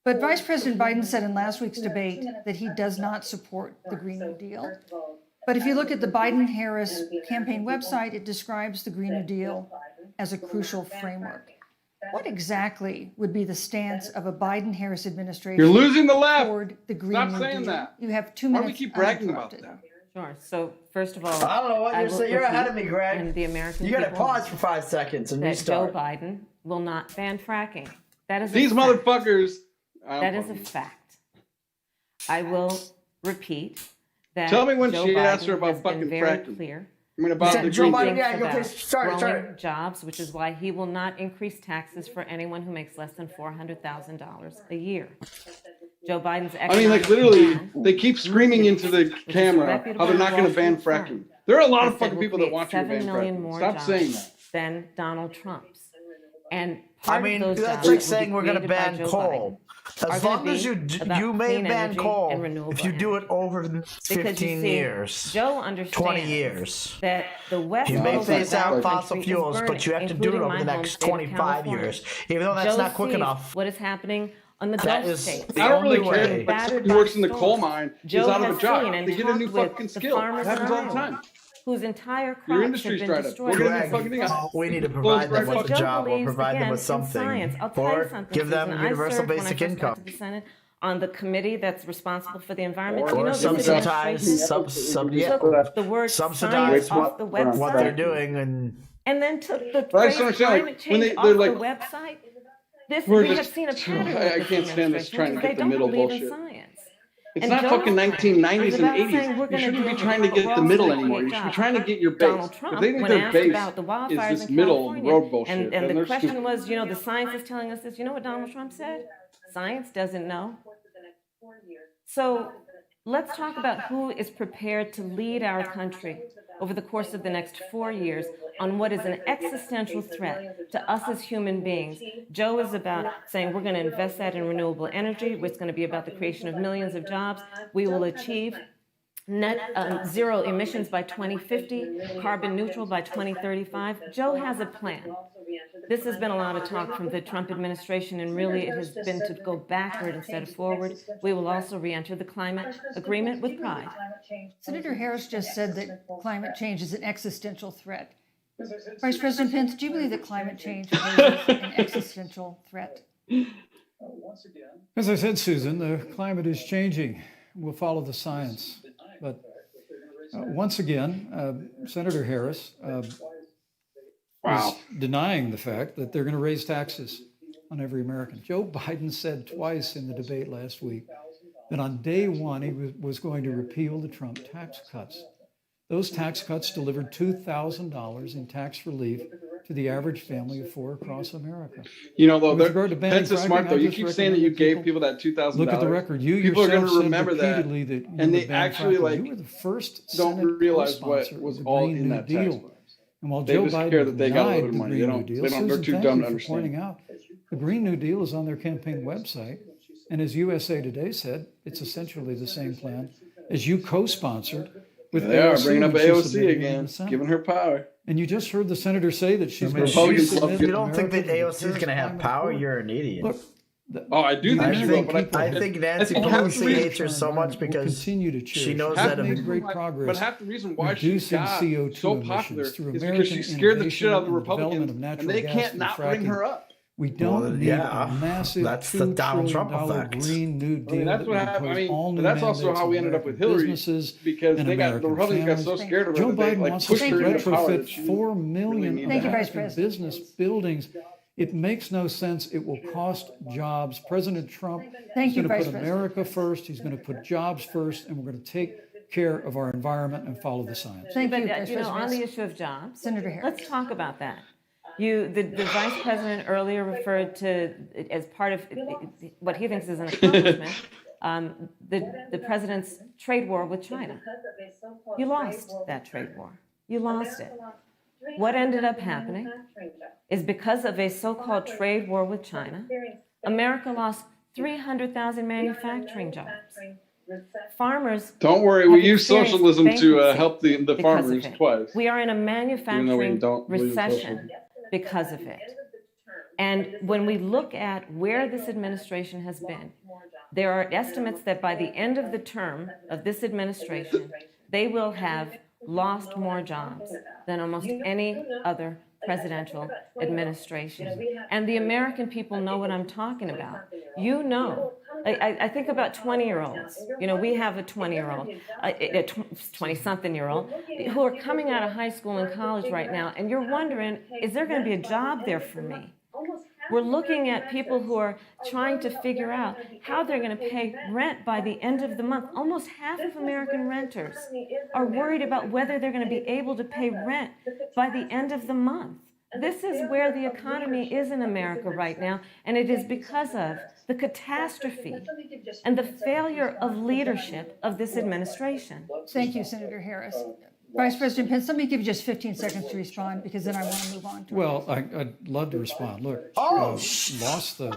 But Vice President Biden said in last week's debate that he does not support the Green New Deal. But if you look at the Biden-Harris campaign website, it describes the Green New Deal as a crucial framework. What exactly would be the stance of a Biden-Harris administration You're losing the left. toward the Green Stop New saying Deal? that. You have 2 Why do minutes. we keep bragging about uninterrupted. that? Sure. So first of all, I don't know what I you're will saying. You're ahead of repeat, me, Greg. And the American You got to people pause for 5 seconds and that Joe restart. Biden will not ban fracking. That is These a fact. motherfuckers. That is a fact. I will repeat that. Tell me when Joe she Biden asked her about has been fucking very fracking. clear. I mean, about said the Joe Green Biden, Deal. yeah, about okay, start. growing jobs, which is why he will not increase taxes for anyone who makes less than $400,000 a year. Joe Biden's I mean, like, economic literally, plan, they keep screaming into the camera how they're not going to ban Wall Street fracking. firm, There are a lot has of said fucking will people that create want you to 7 ban million fracking. more Stop jobs saying that. than Donald Trump's. And I part mean, of those that's jobs like will saying be we're going to created by ban Joe coal. Biden are As gonna long as be about you may clean ban energy coal, and renewable if you do it energy. over Because 15 you see, years, Joe understands 20 years. that the West You may Coast phase of our out fossil country is fuels, but burning, you have to do it including over my the home next state of 25 California. years, even though that's Joe not quick sees enough. what is happening on the That Gulf is states. the I don't really only care way. if Battered somebody by works in the storms. coal mine is Joe out of has a job. seen and They get a new talked with fucking the skill. It farmers in happens all the Iowa, time. whose entire Your crops have industry's been dried up. destroyed. Go get a new Greg, fucking thing. we need to Close provide them right with a fucking- Joe job or believes, provide them again, with in something. science. I'll tell you Or something, give them Susan. universal I served when I basic first income. got to the Senate on the committee that's responsible for the environment. Or Do you know Or this subsidize, administration yeah, took the word subsidize science off the website what they're doing. And and then took the But I phrase just don't understand, like, climate when change they're off like, the website. This, we're we have just- seen a pattern with I this can't stand this administration, trying to which is get they the don't middle believe bullshit. in science. It's And not Joe's fucking plan 1990s is and about saying 80s. we're You gonna shouldn't do be it, trying to but get we're the also middle gonna anymore. create You should be jobs. trying to get your base. Donald If Trump, they think when their asked base about the is wildfires this in middle California, road bullshit, and then the they're question stupid. was, you know, the science is telling us this. You know what Donald Trump said? Science doesn't know. So let's talk about who is prepared to lead our country over the course of the next 4 years on what is an existential threat to us as human beings. Joe is about saying we're going to invest that in renewable energy. It's going to be about the creation of millions of jobs. We will achieve net zero emissions by 2050, carbon neutral by 2035. Joe has a plan. This has been a lot of talk from the Trump administration, and really it has been to go backward instead of forward. We will also re-enter the climate agreement with pride. Senator Harris just said that climate change is an existential threat. Vice President Pence, do you believe that climate change poses an existential threat? As I said, Susan, the climate is changing. We'll follow the science. But once again, Senator Harris Wow. is denying the fact that they're going to raise taxes on every American. Joe Biden said twice in the debate last week that on day one he was going to repeal the Trump tax cuts. Those tax cuts delivered $2,000 in tax relief to the average of 4 across America. You know, though, With regard to banning Pence is fracking, smart, though. I You just keep saying that you recommend gave people people that $2,000. Look at the record. You People are yourself going to said remember that. repeatedly that you And would they ban actually, fracking. like, You were the first don't Senate realize what co-sponsor was of the all Green in New that tax Deal. plan. And while They Joe just Biden care that they got a little denied bit of the money. Green They New don't- Deal, they're Susan, too thank dumb you to for understand. pointing out the Green New Deal is on their campaign website, and as USA Today said, it's essentially the same plan as you co-sponsored with They are AOC bringing up when she AOC submitted it in again, the Senate. giving her power. And you just heard the senator say that she's going to Republicans love resubmit good- you don't think that America to the AOC is going to have Paris power? Climate You're an idiot. Look, Oh, I do think I she will, think, but I think Nancy think half the Pelosi reason- hates her so much will because continue to she cherish knows it. that We've if- made great But progress half the reason why she reducing got CO2 so emissions popular through is because American she scared the shit out of the innovation and Republicans, development of natural and they gas can't through not bring fracking. her up. We don't Well, need yeah, a massive that's the $2 Donald trillion Trump effect. Green New Deal I mean, that's that what would happened. I impose all mean, new but that's also mandates how we on ended up with American Hillary, businesses because and they got the American Republicans got so families. scared of her Joe that they Biden like wants pushed to her into power. retrofit that she 4 really million needed. Thank you, Vice American President. business buildings. It makes no sense. It will cost jobs. President Trump Thank is you, going to Vice put President. America first. He's going to put jobs first, and we're going to take care of our environment and follow the science. Thank But you, Vice you know, on the President. issue of jobs, Senator Harris. let's talk about that. The vice president earlier referred to, as part of what he thinks is an accomplishment, the president's trade war with China. You lost that trade war. You lost it. What ended up happening is because of a so-called trade war with China, America lost 300,000 manufacturing jobs. Farmers Don't worry, have we use experienced socialism to bankruptcy help the because of farmers it. twice. We are in a Even though we manufacturing don't believe in recession socialism. because of it. And when we look at where this administration has been, there are estimates that by the end of the term of this administration, they will have lost more jobs than almost any other presidential administration. And the American people know what I'm talking about. You know, I think about 20-year-olds. You know, we have a 20-year-old, a 20-something-year-old who are coming out of high school and college right now, and you're wondering, is there going to be a job there for me? We're looking at people who are trying to figure out how they're going to pay rent by the end of the month. Almost half of American renters are worried about whether they're going to be able to pay rent by the end of the month. This is where the economy is in America right now, and it is because of the catastrophe and the failure of leadership of this administration. Thank you, Senator Harris. Vice President Pence, let me give you just 15 seconds to respond because then I want to move on to Well, I'd love to respond. Look, lost the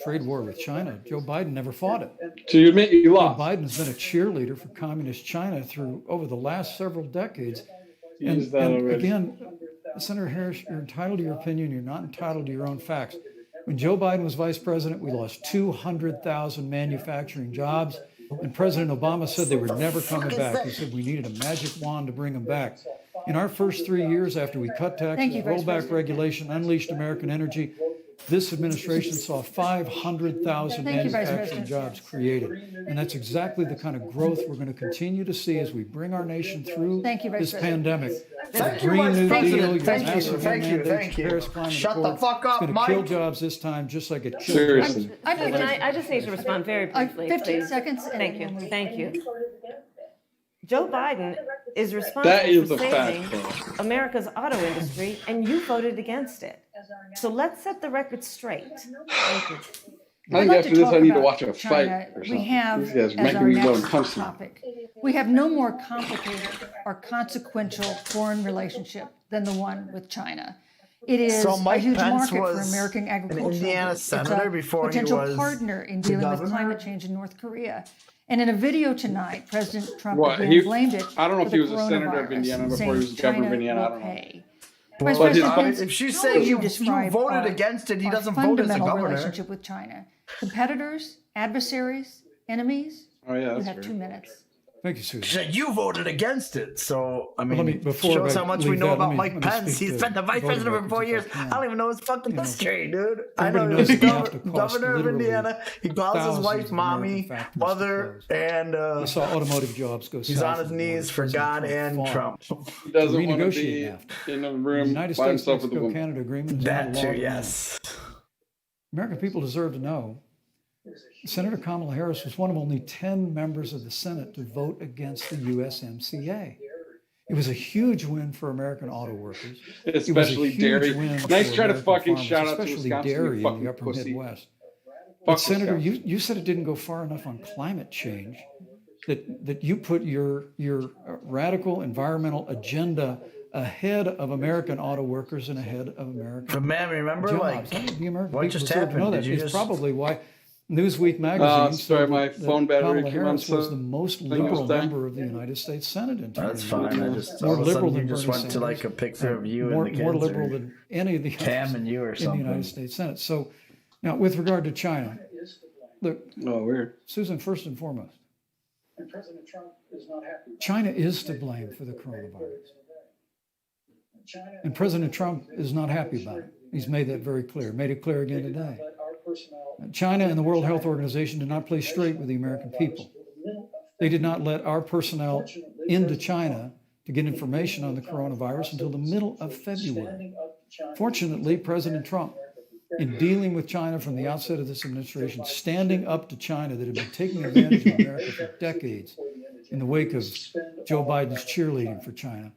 trade war with China. Joe Biden never fought it. So you admit you Joe lost. Biden's been a cheerleader for communist China through over the last several decades. And, Use that already. again, Senator Harris, you're entitled to your opinion. You're not entitled to your own facts. When Joe Biden was vice president, we lost 200,000 manufacturing jobs. And President Obama said they were never coming back. He said we needed a magic wand to bring them back. In our first 3 years after we cut Thank you, taxes, Vice rolled back President. regulation, unleashed American energy, this administration saw 500,000 Thank you, Vice manufacturing President. jobs created. And that's exactly the kind of growth we're going to continue to see as we bring our nation through Thank you, Vice this President. pandemic. Thank The you, Green Vice New President. Deal, your Thank you, massive thank you, mandates, thank you. Paris Climate Shut the Accord. fuck up, It's going to kill Mike. jobs this time, just like it killed Seriously. I just need to respond very briefly. 15 please. seconds. And Thank then we'll you. move. Thank you. Joe Biden is responsible That is for the fact, saving though. America's auto industry, and you voted against it. So let's set the record straight. Thank you. I think I'd like after to this, talk I need to about watch a fight China. or We something. have, These guys are as making our me go next uncomfortable. topic, we have no more complicated or consequential foreign relationship than the one with China. It is So a Mike huge Pence market for was American an agriculture. Indiana senator before he potential was partner in the dealing with governor? climate change in North Korea. And in a video tonight, President Trump What, again he- blamed it I don't know for if he the was a senator of coronavirus, Indiana before saying he was governor of China Indiana, I will don't know. pay. Well, Vice President his- Pence, if she's how saying would you describe voted our- against it, he our doesn't vote as a fundamental governor. relationship with China? Competitors, adversaries, enemies? Oh, yeah, You that's have fair. 2 minutes. Thank you, She Susan. said you voted against it. So, I mean, let me- before shows I how much we leave know that, about let Mike me Pence. speak He's to been the vice voting president for 4 records years. if I can. I don't even know his fucking You know, history, dude. I everybody know he knows was that you have to cost governor of literally Indiana. He calls his thousands wife of mommy, American factories to mother, close. and We saw automotive jobs go he's south on his of the border. knees for President God and fought. Trump. He doesn't want to renegotiate be NAFTA. in a The room United by States himself with a woman. Mexico-Canada agreement is That not a law too, of the land. yes. American people deserve to know. Senator Kamala Harris was one of only 10 members of the Senate to vote against the USMCA. It was a huge win for American auto workers. It was a Especially huge dairy. win Nice for try to American fucking farmers, shout out to especially Wisconsin, you dairy in fucking the upper pussy. Midwest. Fuck But Senator, Wisconsin. you said it didn't go far enough on climate change. That you put your radical environmental agenda ahead of American auto workers and ahead of American But man, remember, jobs. like, I think the American what people just deserve to happened? know that. Did you It's just- probably why Newsweek magazine sorry, said my that phone battery Kamala came on, Harris was so the most I think it was liberal dying. member of the United States Senate in That's 2020. fine. I just More all of a liberal sudden you than just Bernie went to like a Sanders, picture of you more, and the kids, more or liberal than any of the Tam others and you or in the something. United States Senate. So now, with regard to China, look, Oh, weird. Susan, first and foremost, China is to blame for the coronavirus. And President Trump is not happy about it. He's made that very clear, made it clear again today. China and the World Health Organization did not play straight with the American people. They did not let our personnel into China to get information on the coronavirus until the middle of February. Fortunately, President Trump, in dealing with China from the outset of this administration, standing up to China that had been taking advantage of America for decades in the wake of Joe Biden's cheerleading for China,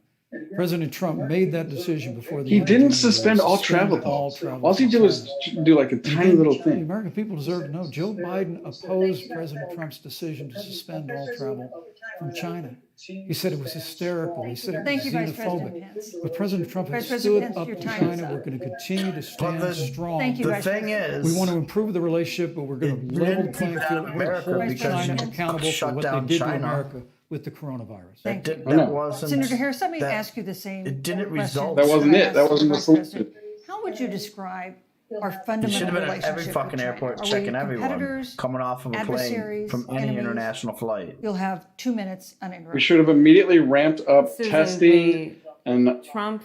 President Trump made that decision before the He end of didn't January, suspend all travel, all though. travel All he from did was China. do like a tiny little The thing. American people deserve to know Joe Biden opposed President Trump's decision to suspend all travel from China. He said it was hysterical. He said it Thank was you, Vice President xenophobic. Pence. But President Trump has Vice stood President Pence, up your to time is China. up. We're going to continue to stand strong. Thank you, The Vice thing President. is, We want to improve the relationship, but we're going to level the playing field. We're going to America hold because China you accountable for shut what they down did to China. America with the coronavirus. Thank you. that wasn't. Senator Harris, let me that- ask you the same it didn't question result- That wasn't I it. asked That wasn't the Vice President. solution. How would you describe our You should fundamental have been at relationship every with fucking China? airport Are we checking everyone competitors, coming off of a plane adversaries, from any enemies? international flight. You'll have 2 minutes uninterrupted. We should have immediately ramped up Susan, testing and the Trump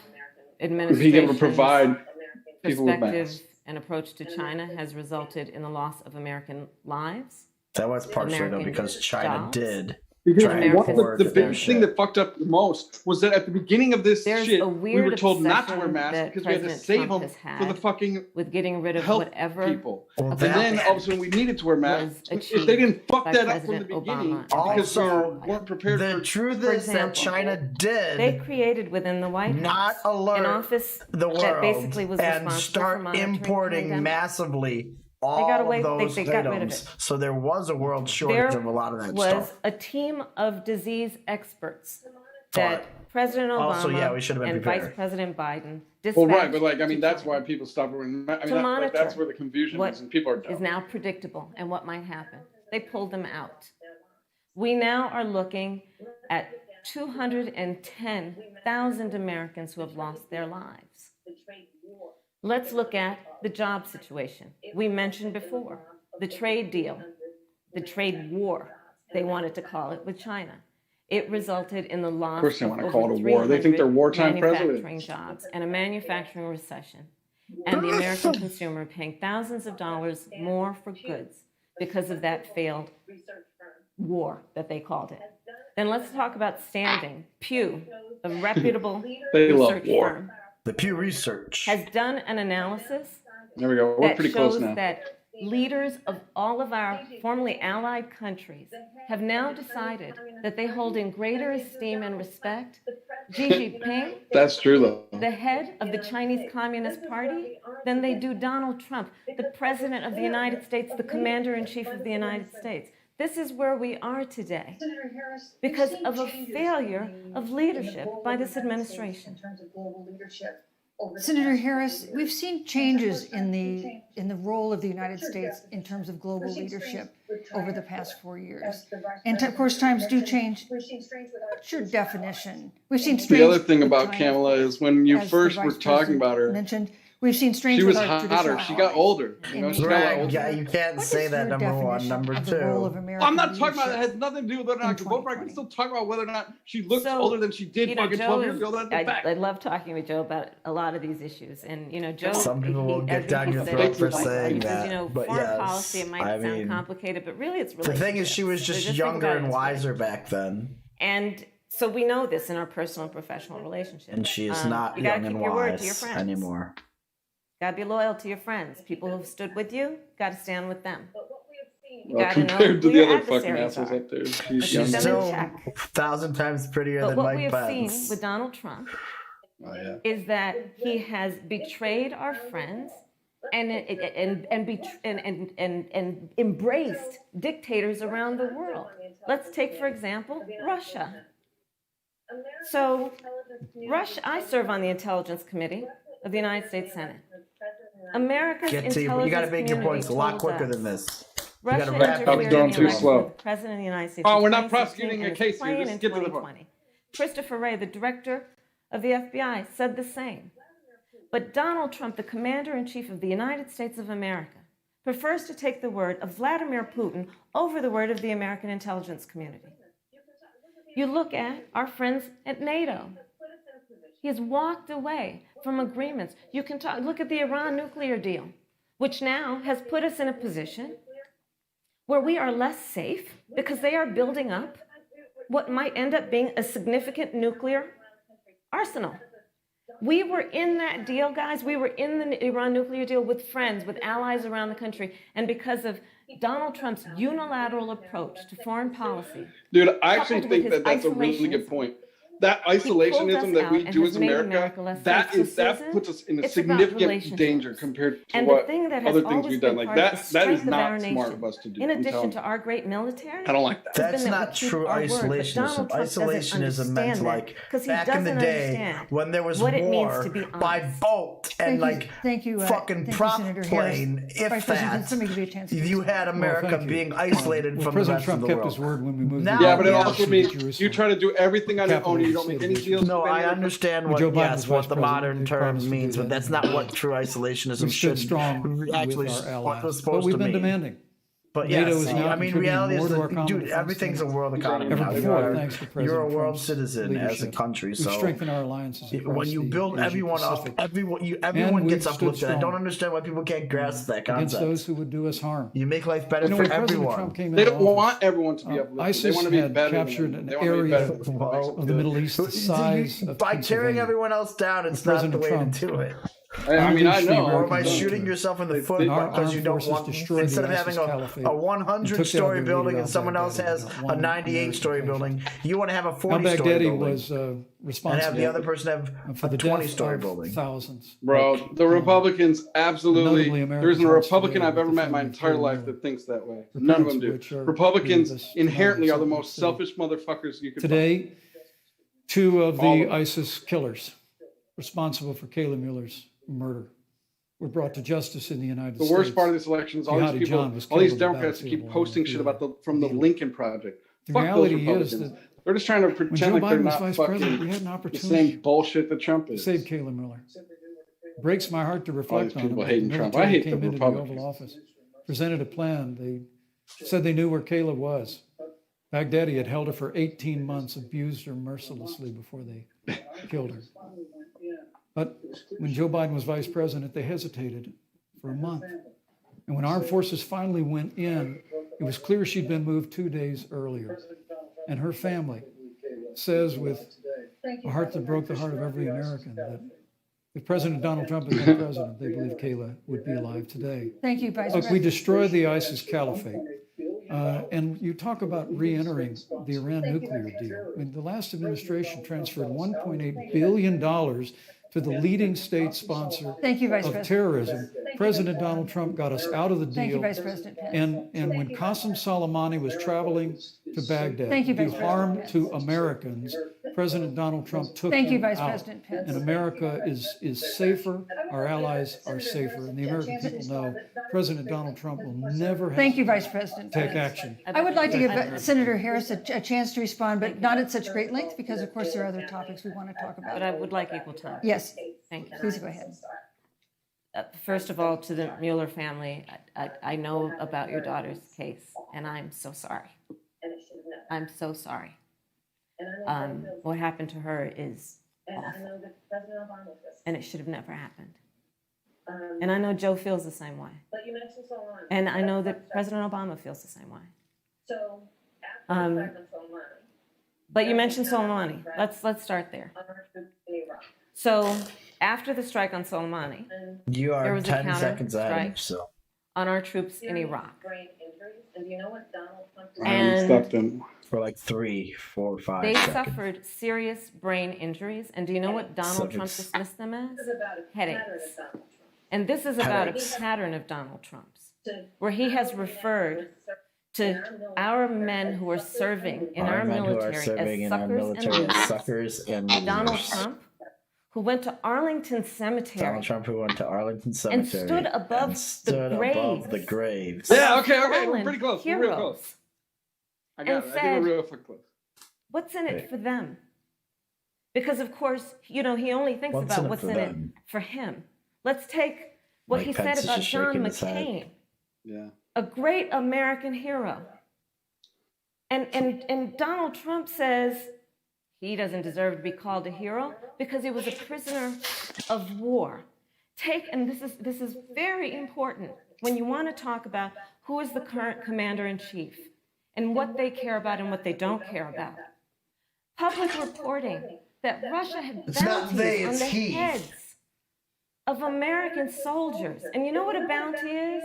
being able to administration's provide people with perspective masks. and approach to China has resulted in the loss of American lives. That was partially though American because China jobs. did. Because try and one of forward the their biggest thing shit. that fucked up the most was that at the beginning of this There's shit, a we weird were told not to wear obsession masks that because we had to President save Trump them has had for the fucking with getting rid of health whatever people. Well, And that- then all of a sudden we needed to wear masks. was If they didn't fuck by that up from the President beginning Obama. because we Also, weren't prepared The for truth For is that example, China they did created within the White not House alert an office the world that basically was and responsible for start monitoring importing pandemics. massively all got away- of those they got rid of items. it. So there was a world shortage There of a lot of that was stuff. a team of disease experts that President Obama Also, yeah, we should have been and prepared. Vice President Biden Well, right, dispatched but like, I mean, to that's China why people stop wearing. I mean, to that's monitor where the confusion what is, and people are is dumb. now predictable and what might happen. They pulled them out. We now are looking at 210,000 Americans who have lost their lives. Let's look at the job situation. We mentioned before the trade deal, the trade war, they wanted to call it, with China. It resulted in the loss Of course they want to over call it a war. They think they're 300 wartime manufacturing presidents. jobs and a manufacturing recession. And the American consumer paying thousands of dollars more for goods because of that failed war that they called it. Then let's talk about standing. Pew, a reputable They love research war. firm, The Pew Research. has done an analysis There we go. We're that pretty shows close now. that leaders of all of our formerly allied countries have now decided that they hold in greater esteem and respect Xi Jinping, That's true, though. the head of the Chinese Communist Party, than they do Donald Trump, the President of the United States, the Commander-in-Chief of the United States. This is where we are today because of a failure of leadership by this administration. Senator Harris, we've seen changes in the role of the United States in terms of global leadership over the past 4 years. And of course, times do change. What's your definition? We've seen The other strange thing with about China, Kamala is when you as the first Vice were talking President about her, mentioned, we've seen strange she with was our traditional hotter. She got allies. older. You know, she got Right, older. yeah, you can't What say is that, your number one. definition Number of the role of two. American I'm not talking about leadership? it. It has nothing to do with whether or not I in can vote for. I can 2020. still talk about whether or not she looks So, older than she did fucking 12 years ago. That's a fact. I love talking with Joe about a lot of these issues, and Joe. Some people will I get think down he your said throat it for quite well. saying He says, that, but foreign yes, policy, it might I sound mean, complicated, but really it's The relationships. thing is, she was So just think younger about it and this way. wiser back then. And so we know this in our personal and professional relationships. And she is not you gotta young keep and your word to your wise friends. anymore. Got to be loyal to your friends. People who've stood with you, got to stand with them. You Well, gotta know compared to who the your other fucking adversaries assholes are. up there, she's Keep She's them younger. in still check. 1,000 times prettier But than what we Mike have Pence. seen with Donald Trump Oh, yeah. is that he has betrayed our friends and embraced dictators around the world. Let's take, for example, Russia. So, Russia. I serve on the Intelligence Committee of the United States Senate. America's Get to intelligence you got to make your community points a lot told quicker us than this. Russia gotta wrap up. interfered Going in the too election slow. of the President of the United States. Oh, in we're not 2016 prosecuting a and is case here. playing Just in get to the point. 2020. Christopher Wray, the director of the FBI, said the same. But Donald Trump, the commander-in-chief of the United States of America, prefers to take the word of Vladimir Putin over the word of the American intelligence community. You look at our friends at NATO. He has walked away from agreements. You can look at the Iran nuclear deal, which now has put us in a position where we are less safe because they are building up what might end up being a significant nuclear arsenal. We were in that deal, guys. We were in the Iran nuclear deal with friends, with allies around the country. And because of Donald Trump's unilateral approach to foreign policy, Dude, I actually coupled with think his that that's a really good isolationism, point. that isolationism that we and do has as made America, America less that safe. is So, that Susan, puts us in a it's about significant relationships. danger compared to And the what thing that has other things always we've done. been Like part of the that is strength of our not smart nation, of us to do. in I'm addition telling to you. our great military, I don't like that. That's been that not we keep true our word, but Donald isolationism. Trump doesn't Isolationism meant understand like that, 'cause he back in the doesn't day understand when there was what it means war to be by honest. boat and like thank you, fucking thank you, prop Senator plane, Harris. if Vice President, that. can somebody give you a chance to You had America thank you. being isolated Well, from the President rest Trump of the kept world. his word when we moved Now- the Yeah, but it Yeah. also means you try to do everything on your own and you don't make any deals No, with any I other understand When what Joe Biden yes, was what vice the president, modern they term promised to do means, but that. that's not what true isolationism We stood should strong actually with our allies, was but supposed we've to been mean. demanding. But NATO yes, is now I mean, contributing reality more is to our that, common dude, defense everything's a than world economy ever now. before, thanks to You're a President world Trump's citizen as a leadership. country, We've so strengthened our alliances across when you the build Asia everyone up, Pacific everyone we've gets stood uplifted. I don't strong. understand why people can't grasp that against those concept. who would do us harm. You make life better You know, for when President everyone. Trump came They into don't office, want everyone to be uplifted. They ISIS want to be had better captured than an them. They want to be area better than them. of the Middle East the size of By tearing Pennsylvania. everyone else down, it's With not President the way Trump. to do it. I mean, I Unleashed the know. Or by American shooting military. yourself in the foot And our because you armed don't forces want, destroyed instead the of having ISIS caliphate a and took down 100-story their building leader, and someone else al-Baghdadi, has without a one 98-story American building, you want to have a 40-story Al-Baghdadi building. was And have responsible the other person have for a the death 20-story of building. thousands. Bro, the Republicans absolutely. Notably, There isn't a America's Republican today I've ever with the met in my family of entire Taylor life Miller. that thinks that way. The None of them parents do. which are Republicans here this inherently are the tonight, most so selfish motherfuckers you could find. Today, two of All the of them. ISIS killers responsible for Kayla Mueller's murder were brought to justice in the United The States. worst part of this election is all Jihadi these people, John was all these killed on the Democrats battlefield keep along posting with shit the about from the Needle. Lincoln Project. The Fuck those reality Republicans. is that They're just trying to when pretend Joe like they're Biden was not vice fucking president, we had an the opportunity same bullshit that Trump to is. save Kayla Mueller. Breaks my heart to reflect these on it. people but hating the Trump. I military hate the came into the Republicans. Oval Office, presented a plan. They said they knew where Kayla was. Baghdadi had held her for 18 months, abused her mercilessly before they killed her. But when Joe Biden was vice president, they hesitated for a month. And when armed forces finally went in, it was clear she'd been moved 2 days earlier. And her family says with a heart that broke the heart of every American that if President Donald Trump had been president, they believe Kayla would be alive today. Thank you, Vice Look, we President. destroyed the ISIS caliphate. And you talk about re-entering the Iran nuclear deal. I mean, the last administration transferred $1.8 billion to the leading state sponsor Thank you, Vice of President. terrorism. President Donald Trump got us out of the Thank you, deal. Vice President Pence. And when Qasem Soleimani was traveling to Baghdad Thank you, to do Vice harm President to Americans, President Donald Trump took Thank you, him Vice out. President Pence. And America is safer, our allies are safer, and the American people know President Donald Trump will never Thank you, hesitate Vice President to take Pence. action. I would like to give Senator Harris a chance to respond, but not at such great length because, of course, there are other topics we want to talk But about. I would like equal time. Yes, Thank you. please go ahead. First of all, to the Mueller family, I know about your daughter's case, and I'm so sorry. I'm so sorry. What happened to her is awful, and it should have never happened. And I know Joe feels the same way. And I know that President Obama feels the same way. But you mentioned Soleimani. Let's start there. So after the strike on Soleimani, You There are was a 10 counter seconds ahead, strike. so. on our troops in Iraq, I haven't stopped them. For like 3, 4, 5 they seconds. suffered serious brain injuries. And do you know what Donald Trump it's- dismissed them as? Headaches. And this is about Headaches. a pattern of Donald Trump's, where he has referred to our men who are serving in our men who are military serving as in our suckers and military as losers. suckers and Donald losers. Trump, who went to Arlington Cemetery Donald Trump, who went to Arlington and Cemetery stood above and stood the graves. above the graves. Yeah, okay, we're fallen pretty close. We're really heroes. close. I got And it. I said- think we're real fucking close. What's in it Right. for them? Because of course, he only thinks What's about in it what's for in them? it for him. Let's take what Mike he Pence said is about just John shaking his head. McCain, Yeah. a great American hero. And Donald Trump says he doesn't deserve to be called a hero because he was a prisoner of war. And this is very important when you want to talk about who is the current commander in chief and what they care about and what they don't care about. Public reporting that Russia had It's not bounties they, on it's the he. heads of American soldiers. And you know what a bounty is?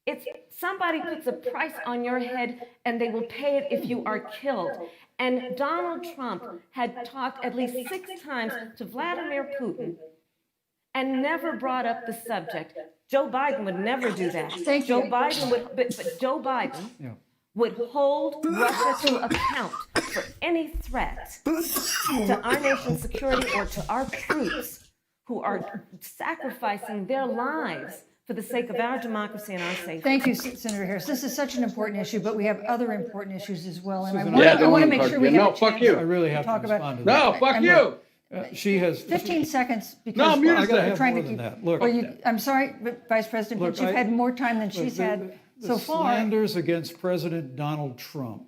It's Somebody puts a price on your head and they will pay it if you are killed. And Donald Trump had talked at least 6 times to Vladimir Putin and never brought up the subject. Joe Biden would never do that. Thank Joe you. Biden would, but Joe Biden would hold Russia to account for any threat to our nation's security or to our troops who are sacrificing their lives for the sake of our democracy and our safety. Thank you, Senator Harris. This is such an important issue, but we have other important issues as well. And I Susan, want, Yeah, I don't want to wanna make talk sure to we you. have No, a fuck chance you. I really have to talk about. respond to that. No, fuck I'm you. She has 15 seconds because No, mute I gotta her. have trying more to than keep. that. Look, Well, I'm sorry, but Vice President Look, Pence, you've had more time than she's had so far. Slanders against President Donald Trump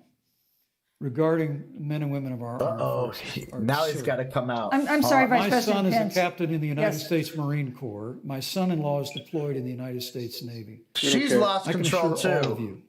regarding men and women of our armed forces are Now he's absurd. got to come out. I'm sorry, Vice My President son is Pence. a captain in the United Yes. States Marine Corps. My son-in-law is deployed in the United States Navy. She's Okay. lost I can control assure all of too. you,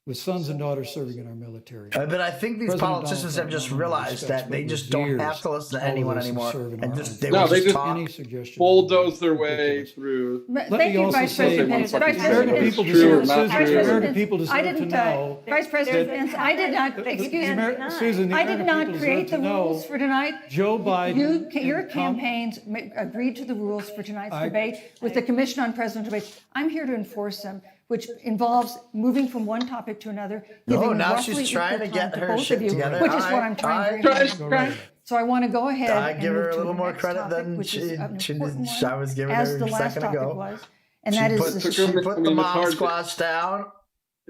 with sons and daughters serving in our military. But I think these President politicians Donald have just Trump realized respects that they for just don't years have to listen to all of anyone those who anymore, serve in and our just armed they No, will they just just- talk. Any suggestion Bulldoze their way ridiculous. through. Let Thank me you, also Vice say President that Pence. fucking Vice true President or Pence. not True or true. not Vice true. President American Pence, people I deserve to didn't, know. Vice President that- Pence, I did not, excuse me, Susan, the I did American not people create the deserve to rules know for tonight. Joe Biden. Your and Kam- campaigns agreed to the rules for tonight's debate with the Commission on Presidential Debates. I'm here to enforce them, which involves moving from one topic to another, giving now roughly she's trying equal to get time her both shit of you, together. which is what Alright, I'm trying alright. very hard to Go do. right ahead. So I want to go ahead I and give move her a to little the more next credit topic, than which is an she important did. I was giving as her the a last second topic ago. was, and that is the She put I the mean, it's mom hard to- squash down.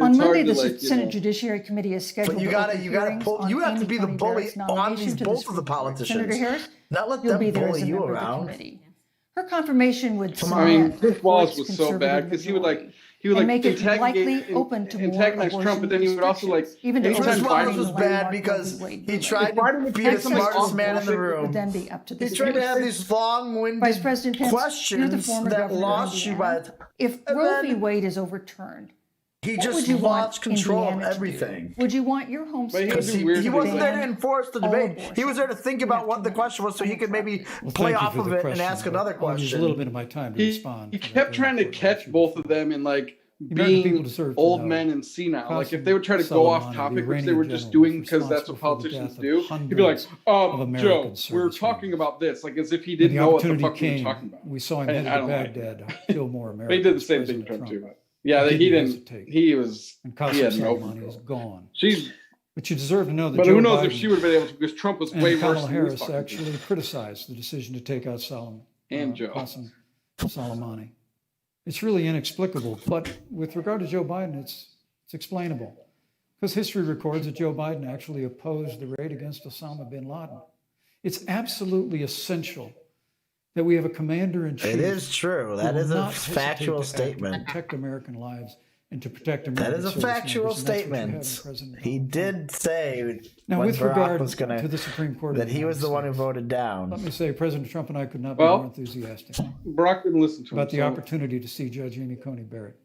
On It's Monday, hard the to, like, you Senate know. Judiciary Committee is scheduled But you to gotta open you gotta hearings pull. on You have to Amy be the Coney bully Barrett's on nomination these to both of Supreme the Court. politicians. Senator Harris, Not let you'll them be there bully as a you member of the around. committee. Her confirmation would I cement mean, the Chris Wallace court's was so bad conservative because he would majority like and make it likely antagonize open to more antagonize Trump, abortion but then he would also like restrictions, even to anytime Chris overturn Wallace Biden was the bad landmark because Roe v. Wade he ruling. tried to Biden would be the access smartest to man in the abortion room. would then be up to the He's trying to have states. these long-winded Vice President Pence, you're the questions former that governor of lost you by Indiana. the time. If And Roe v. then Wade is overturned, he what just would you want lost control of Indiana to do? everything. Would you want your home But he state was Because do he, weird he things wasn't like there to ban enforce the all debate. abortion? He was there to think You about have what 2 the minutes. question was so he could maybe Well, play thank you off for of the it and question, ask but another I'll use question. a little bit of my time to he respond. to that kept very trying to important catch issue. both of them in like American people being deserve to old know. men and senile. Like if Qasem they would try to go off Soleimani, topic, the which they were Iranian just general, doing because that's responsible what for the politicians death of do, he'd be like, hundreds of American Joe, we're servicemen. talking about this, like as if he When didn't the know what the opportunity fuck we were came, talking about. we saw him And headed I to don't like Baghdad to kill more They Americans. did the same thing to President Trump too. But yeah, Didn't he didn't. hesitate. He was. And He Qasem had no Soleimani is control. gone. She's. But you deserve to know that But Joe who knows Biden if she would have been able to, because Trump was and way worse Kamala than Harris these fucking people. actually criticized the decision to take out And Joe. Qasem Soleimani. It's really inexplicable, but with regard to Joe Biden, it's explainable. Because history records that Joe Biden actually opposed the raid against Osama bin Laden. It's absolutely essential that we have a commander-in-chief. It is true. who That will is a not hesitate factual to act to statement. protect American lives and to protect That American is a service factual members, and that's what you have in statement. President He Donald Trump. did say Now, when with Barack regard was going to the Supreme Court of that the he was United the one who States, voted down. let me say President Trump and I could not be Well, more enthusiastic Barack didn't listen to him. about the so opportunity to see Judge Amy Coney Barrett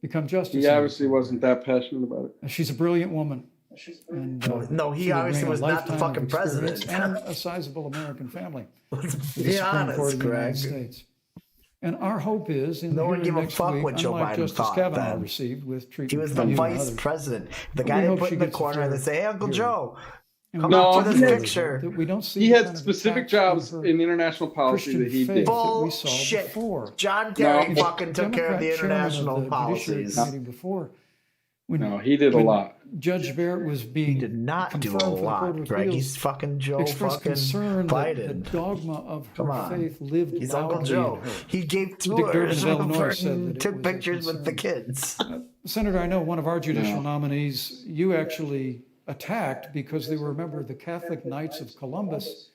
become justice. He obviously wasn't that passionate about it. She's a brilliant woman. And, No, he she will obviously bring a was not the lifetime of fucking experience president. and a sizable American family Let's to the be Supreme Court honest, of the United Greg. States. And our hope is in No the one hearing gave a next fuck week, what Joe unlike Biden Justice thought Kavanaugh then. received with treatment He was from the you and vice others, president. The we guy they hope put she in the gets a corner and they fair say, hey, Uncle hearing. Joe, And come we No, up hope for he this had- picture. that we don't see He the had kind of specific attacks on jobs her in international policy Christian that he faith did. that we saw Bullshit. before. John Kerry No. fucking took care of the Democrat chairman international of the Judiciary policies. Committee before, when, No, he did a when lot. Judge Barrett was being He did not do a confirmed for the Court lot, of Greg. Appeals, He's fucking Joe expressed fucking concern that the Biden. dogma of her Come on. faith lived He's Uncle loudly Joe. in her. He gave Dick Durbin tours of Illinois said that and it took was a pictures with the concern. kids. Senator, I know one of our judicial No. nominees you actually attacked because they were a member of the Catholic Knights of Columbus,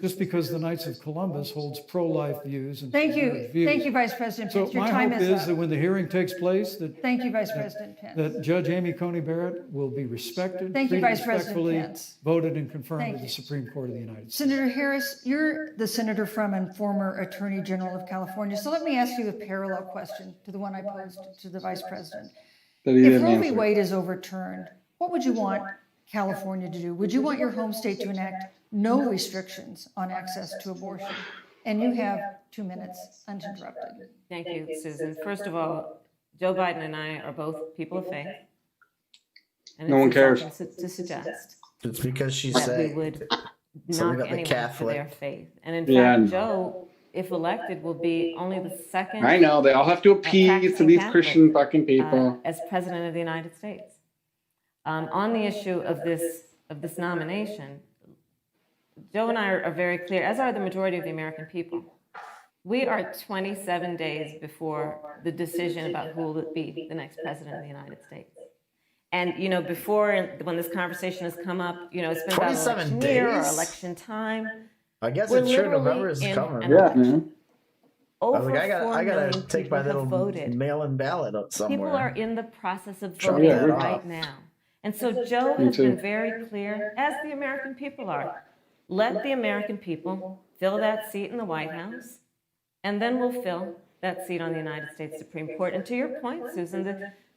just because the Knights of Columbus holds pro-life views and Thank pro-marriage you. views. Thank you, Vice President So Pence. Your my time hope is is that up. when the hearing takes place, Thank you, Vice President Pence. that Judge Amy Coney Barrett will be respected, Thank you, treated Vice President respectfully, Pence. voted and confirmed Thank to the you. Supreme Court of the United States. Senator Harris, you're the senator from and former Attorney General of California. So let me ask you a parallel question to the one I posed to the Vice President. That he If didn't Roe v. answer. Wade is overturned, what would you want California to do? Would you want your home state to enact no restrictions on access to abortion? And you have 2 minutes uninterrupted. Thank you, Susan. First of all, Joe Biden and I are both people of faith. And No one cares. To suggest It's because she that said we would something knock about the anyone for Catholic. their faith. And in Yeah, I fact, know. Joe, if elected, will be only the second I know they all have to appease to practicing these Catholic, Christian fucking people. as president of the United States. On the issue of this nomination, Joe and I are very clear, as are the majority of the American people. We are 27 days before the decision about who will be the next president of the United States. And, you know, before, when this conversation has come up, you know, it's been about 27 election year or days? election time. I guess We're it's true. literally November is in coming. an Yeah, election. man. I was Over like, 4 I gotta million take people my little have voted. mail-in ballot up somewhere. People are in the process of Chop voting that right off. now. And so Joe Me has too. been very clear, as the American people are. Let the American people fill that seat in the White House, and then we'll fill that seat on the United States Supreme Court. And to your point, Susan,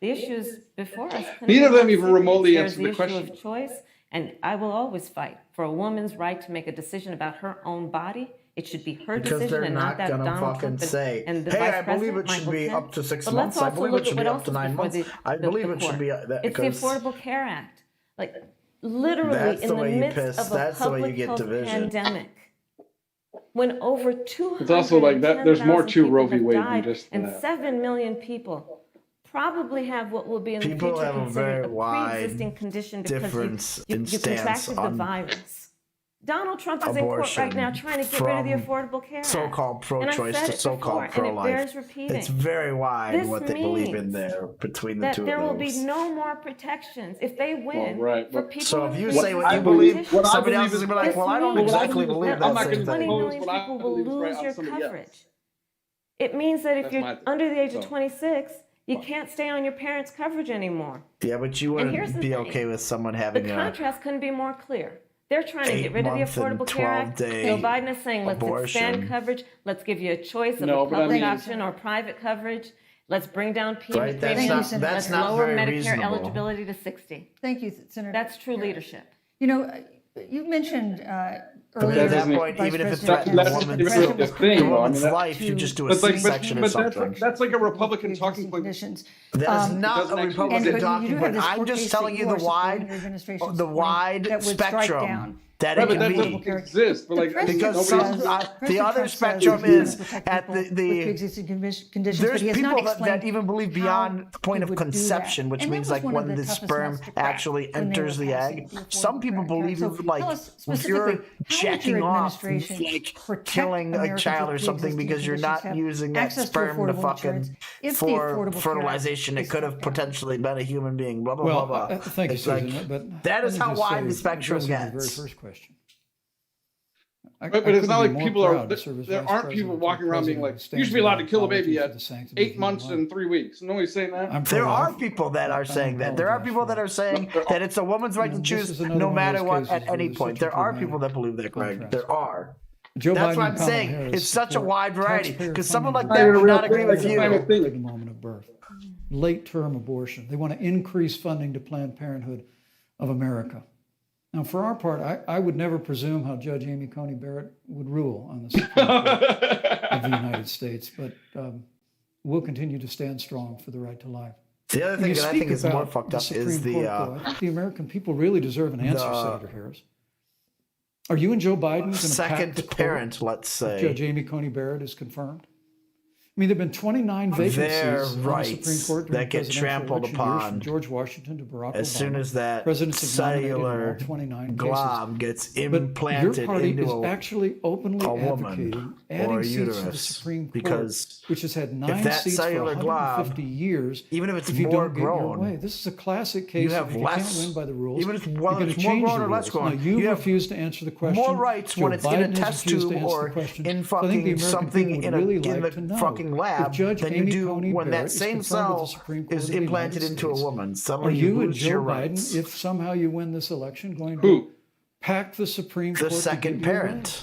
the issues before us. couldn't Neither of be them more even serious. remotely There's answered the issue question. of choice, and I will always fight for a woman's right to make a decision about her own body. It should be her Because decision they're and not not that gonna Donald fucking Trump say, and the hey, Vice I believe President, it should Michael be Pence. up to 6 But let's months. I also believe look it at should what be up else to is 9 before months. the- I the believe it should court. be that It's the because Affordable Care Act. Like, literally That's in the the way you midst piss. of a That's the way you public get health division. pandemic, when over 210,000 It's also like that. There's more to people Roe v. have Wade than died, just and that. 7 million people probably have what will be in the People future have a considered very a wide pre-existing condition because difference you in stance contracted the on virus. Donald Trump is in court right abortion now trying to get rid of the from Affordable Care Act. so-called And I pro-choice said to it so-called before, and it pro-life. bears repeating. It's very wide This what they believe in means there between the that two there will of be those. no more protections if they win right, for but- people So if with you pre-existing say what you I believe- believe, what I somebody believe else is is- gonna be like, well, I don't This means exactly that believe that I'm that not over same gonna 20 thing. impose million what I people will believe is right lose on your somebody else. coverage. It means that if That's you're my- under the age of so- 26, you can't stay on your parents' coverage anymore. Yeah, but you here's wouldn't the be thing. okay with someone The having a contrast couldn't be more clear. They're trying to 8 get rid of the month and Affordable Care Act. 12-day Joe Biden is saying, let's abortion. expand coverage. Let's give you a choice of No, a but I public mean- option or private coverage. Let's bring down Right, payment that's Thank you, premiums. Senator. that's Let's not lower very Medicare reasonable. eligibility to 60. Thank you, Senator. That's true leadership. You know, you mentioned But earlier. at that doesn't- point, Vice even if it's President threatening a That's Pence woman's, even President the was thing, clear though. I woman's mean, life, you to just do a But like, C-section or but something. that's like a for Republican talking pre-existing point. conditions. That is It not doesn't a actually- Republican but you talking do have point. this I'm court just case telling that you you the are supporting wide, your administration's the supporting wide that would strike spectrum down that Right, it but can that be. doesn't exist. But like, president Because says- some, the President other Trump says spectrum he's gonna is protect at people with the pre-existing conditions, but there's he has not people that explained even believe how beyond the point he of would do that. conception, which And that means was like one of when the toughest sperm nuts to crack actually when they enters were the passing egg. the Affordable Some people Care Act. believe So like tell us if you're specifically, how would jacking your off, administration like protect killing a Americans child with or something pre-existing because you're conditions not have using that access to sperm to affordable fucking insurance if the for Affordable Care Act fertilization. It is could have struck down? potentially been a human being. Blah blah Well, blah blah. thank you, It's Susan. like, But that is let me how just wide say, the spectrum addressing your gets. very first question. But it's not like people are. There aren't people walking around being like, "You should be allowed to kill a baby at 8 months and 3 weeks." Nobody's saying that. There are people that are saying that. There are people that are saying that it's a woman's right to choose no matter what at any point. There are people that believe that, Greg. There are. Joe That's Biden what and I'm Kamala saying. Harris It's such a support wide variety taxpayer because someone like funding that would not agree with That's you. the same thing. at the moment of birth. Late-term abortion. They want to increase funding to Planned Parenthood of America. Now, for our part, I would never presume how Judge Amy Coney Barrett would rule on the Supreme Court of the United States, but we'll continue to stand strong for the right to life. The other When thing you that I speak think is more about fucked the up is Supreme the Court, though, I think the American people really deserve an answer, Senator Harris. Are you and Joe Biden going to pack second the court parent, let's if say. Judge Amy Coney Barrett is confirmed? I mean, there have been 29 vacancies Their on the Supreme rights Court during that get presidential trampled election years, upon from George Washington to Barack Obama. As soon as that Presidents have nominated in all cellular 29 cases. glob gets But implanted your party into is a actually openly a woman advocating or adding a seats to the uterus, Supreme Court, because which has had 9 that seats for cellular 150 glob, years. even if it's you more don't get your grown, way. This is a classic case you have of if less, you can't win by the rules. even if you're whether going it's to more change grown the or less rules. grown, Now, you you have refuse to answer the question. more rights Joe when it's in Biden a has test refused to tube answer or the question. in So I think the fucking American something people in would really in like the to know fucking lab if Judge than Amy you do Coney when that Barrett is same confirmed with the cell Supreme Court is of the implanted United into a States. woman. Are Suddenly you you and lose Joe your Biden, rights. if somehow you win this election, going to Who? pack the Supreme The Court to second get your way? parent.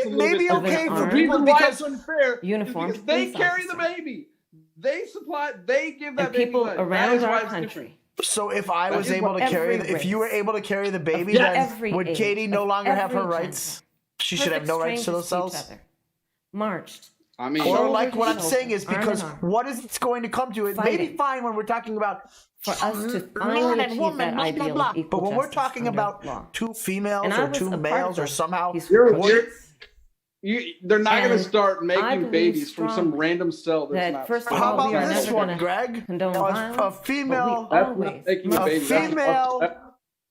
it's a little may bit be okay different. for The people reason why because it's unfair is uniformed because they police carry the officer. baby. They give that And baby people life. That around is why our it's country. different. so if I was is able to carry, every if you were race, able to carry the baby, yes, then every would age, Katie no of longer have her every rights? gender, She should have no rights to perfect those strangers cells. each other, marched. I mean, Or shoulder like to what I'm shoulder, saying is arm in because arm, what is it going to come to? It may be fighting fine when we're talking about for us to man finally and achieve woman, that blah, blah, ideal blah. of equal But when we're justice talking under about law. two females And I or was two a part males of or somehow, these You're- what- you're- they're not going to And start I making believe babies from some strongly random cell that's that not. first of how all, we about are this never one, gonna Greg? condone A violence, female, but we That's not always making a a baby. That's- female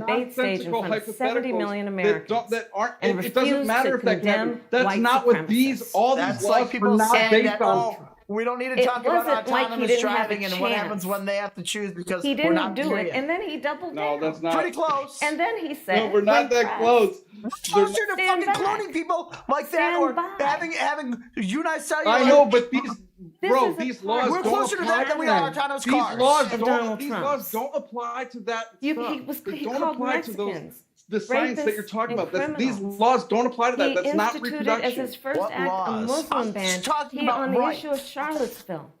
debate stage in front of 70 million Americans that aren't. and It doesn't refused matter to if that condemn can. That's white not what supremacists. all That's these like laws people are not saying based that, on. we don't need to It talk about wasn't like he autonomous didn't have a driving and what chance. happens when they have to choose because He we're didn't not do there it, yet. and then he doubled No, down. that's not. Pretty close. And then he said, No, we're not when that pressed, close. Closer to Stand fucking back. cloning people like that, Stand or by. having unicellular. I know, but these, This bro, is a these part laws of we're don't closer to apply that than we to are them. autonomous These cars. laws Of Donald don't. These Trump's. laws don't apply to that stuff. They He don't called apply to those. Mexicans The science that you're rapists talking and about. These criminals. laws don't apply to that. He That's not instituted reproduction. as his first What act laws? a Muslim I'm ban. talking He about on the rights. issue of Charlottesville.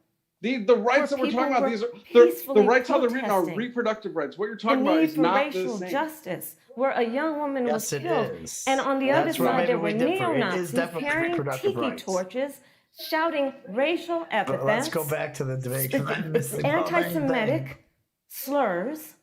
The rights that Where we're talking people about, were these are the peacefully rights how they're written are protesting. reproductive rights. What you're The talking about need is for not the racial same. justice, where a young woman Yes, was it killed, is. and on the other That's where side maybe there we were differ. It is neo-Nazis definitely carrying reproductive tiki rights. torches, shouting racial epithets. But let's go back to the debate because I missed the main thing. Anti-Semitic slurs.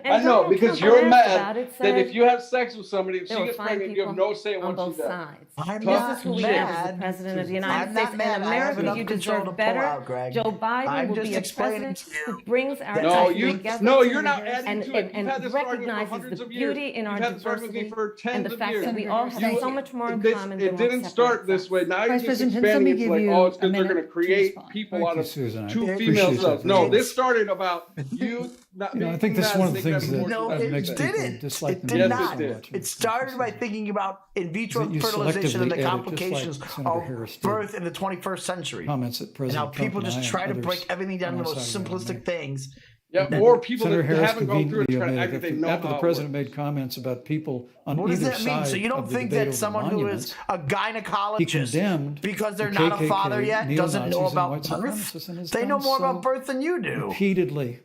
And I know, Donald because Trump, you're when asked about mad it, that if said you have sex with somebody, if there she were gets fine pregnant, you have people no say in on what both she does. sides. I'm This not is who he is as mad. the president of the United I'm not States. mad. And I have America, enough you control deserve to pull better. out, Greg. Joe Biden I'm will just be a explaining president to you who brings our No, country you together. no, you're not adding and, to it. and, You've had this argument for recognizes hundreds the of years. beauty in You've our had this argument with me diversity for tens and the of fact years. that we all have Thank so you. much more in This- common it than what didn't start separates this us. way. Now you're Vice just President Pence, let expanding me it to give like, you oh, it's a because they're going to minute to create respond. people Thank out you, of Susan. I two appreciate female that selves. very No, much. this started about you not You know, I being think this is mad one of that the they things could have that more No, sex it makes with people didn't. dislike It the did Yes, media it not. did. so much. It started by thinking about in vitro That you fertilization and the selectively edit, complications just like Senator of Harris did. birth in the 21st century. Comments that And President how Trump people and just I try and to break others everything down to the on our most side of the simplistic made. things. Yeah, And or people Senator that Harris haven't gone through it conveniently try to omitted act like they after, know after the how it president works. made comments about people on What does either that mean? side So you don't of the think debate that over someone who monuments. is a He gynecologist, condemned because they're the not a KKK, father yet, doesn't know neo-Nazis, and about white birth? supremacists, and has They know done more so about birth than you do. repeatedly.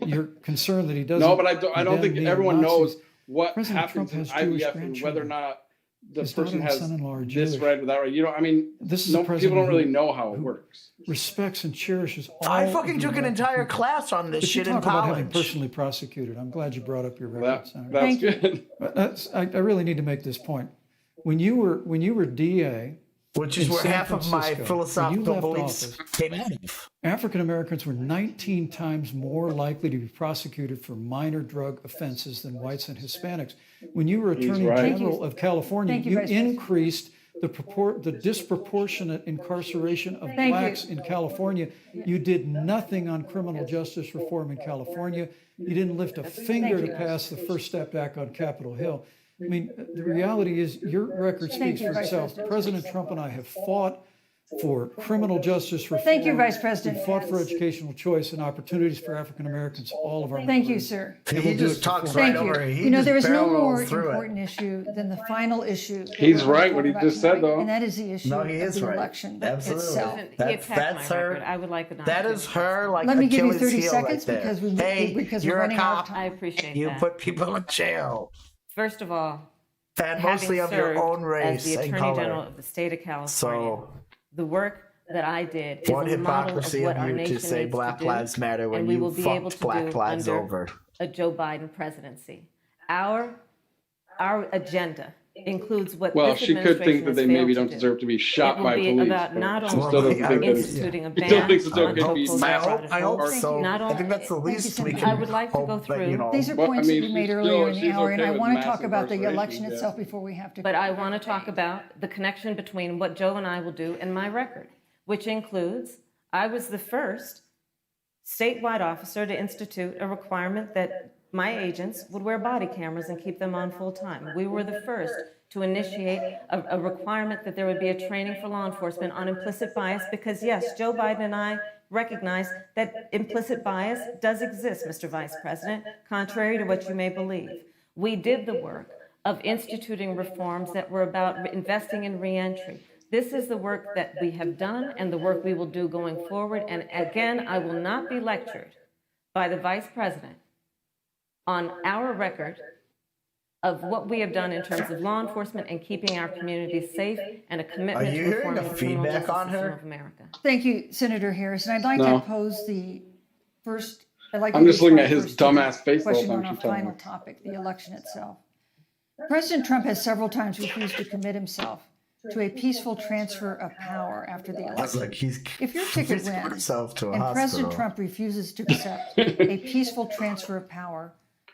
You're concerned that he doesn't. No, but I don't think condemn everyone knows neo-Nazis. what President happens Trump in has Jewish IVF and whether or grandchildren. not the His person daughter and has son-in-law are this Jewish. right or that right. You know, I mean, This is a people president don't really who- know how it who works. respects and cherishes all. I of fucking the took an American entire people. class on this But you shit in talk about having college. personally prosecuted. I'm glad you brought up your record, That, Senator. that's Thank you. good. But I really need to make this point. When you were DA, Which is in where San half of my Francisco, when you philosophical left beliefs office, came out of. African Americans were 19 times more likely to be prosecuted for minor drug offenses than whites and Hispanics. When you were Attorney right. General of California, Thank you, you Vice President. increased the disproportionate incarceration of Thank blacks you. in California. You did nothing on criminal justice reform in California. You didn't lift a finger Thank to you. pass the First Step Act on Capitol Hill. I mean, the reality is your record Thank speaks you, for Vice itself. President. President Trump and I have fought for criminal justice reform. Thank you, Vice President We fought for Pence. educational choice and opportunities for African Americans all of our Thank you, careers. sir. And He we'll do just it talks for- right Thank you. over it. He You know, just there is no barrels more through it. important issue than the final issue. that He's we're going to right talk what he about just said, tonight, though. And that is the issue No, he of is the right. election Absolutely. itself. He That's attacked my her. record. I would like an That is opportunity. her, like Let me give you Achilles 30 heel seconds right there. because Hey, we're you're a running out of cop. time. I appreciate You that. put people in jail, First of all, and mostly having of your served own as race the and Attorney color. General of the state of California, So, the work that I did is what a model of hypocrisy what of our you nation to say needs Black to do, Lives Matter when and we you will be able fucked to Black do lives under over. a Joe Biden presidency. Our agenda includes what Well, this she could administration think that has they maybe failed don't to do. deserve to be shot It by will be police. about but not she only still doesn't think that instituting a still ban thinks it's on okay to be hopefuls smacked. and I hope fraudulent so. votes. Not I think that's the only- least Thank we you, can Senator. I would like to go hope that, through- you know, These are Well, I points mean, that we made she's earlier in still- the she's hour, and okay I with want to massive talk about the election incarceration, yeah. itself before we have to. But I want to talk about the connection between what Joe and I will do and my record, which includes I was the first statewide officer to institute a requirement that my agents would wear body cameras and keep them on full time. We were the first to initiate a requirement that there would be a training for law enforcement on implicit bias because, yes, Joe Biden and I recognize that implicit bias does exist, Mr. Vice President, contrary to what you may believe. We did the work of instituting reforms that were about investing in reentry. This is the work that we have done and the work we will do going forward. And again, I will not be lectured by the Vice President on our record of what we have done in terms of law enforcement and keeping our communities safe and a commitment Are to you hearing reforming the the criminal feedback justice on system her? of America. Thank you, Senator Harris. And I'd like No. to pose the first. I'd like I'm to just looking respond at his first to the dumbass face the whole question time on our she's telling final me. topic, the election itself. President Trump has several times refused to commit himself to a peaceful transfer of power after the I was election. like, he's If your ticket he's put wins himself to a and hospital. President Trump refuses to accept a peaceful transfer of power,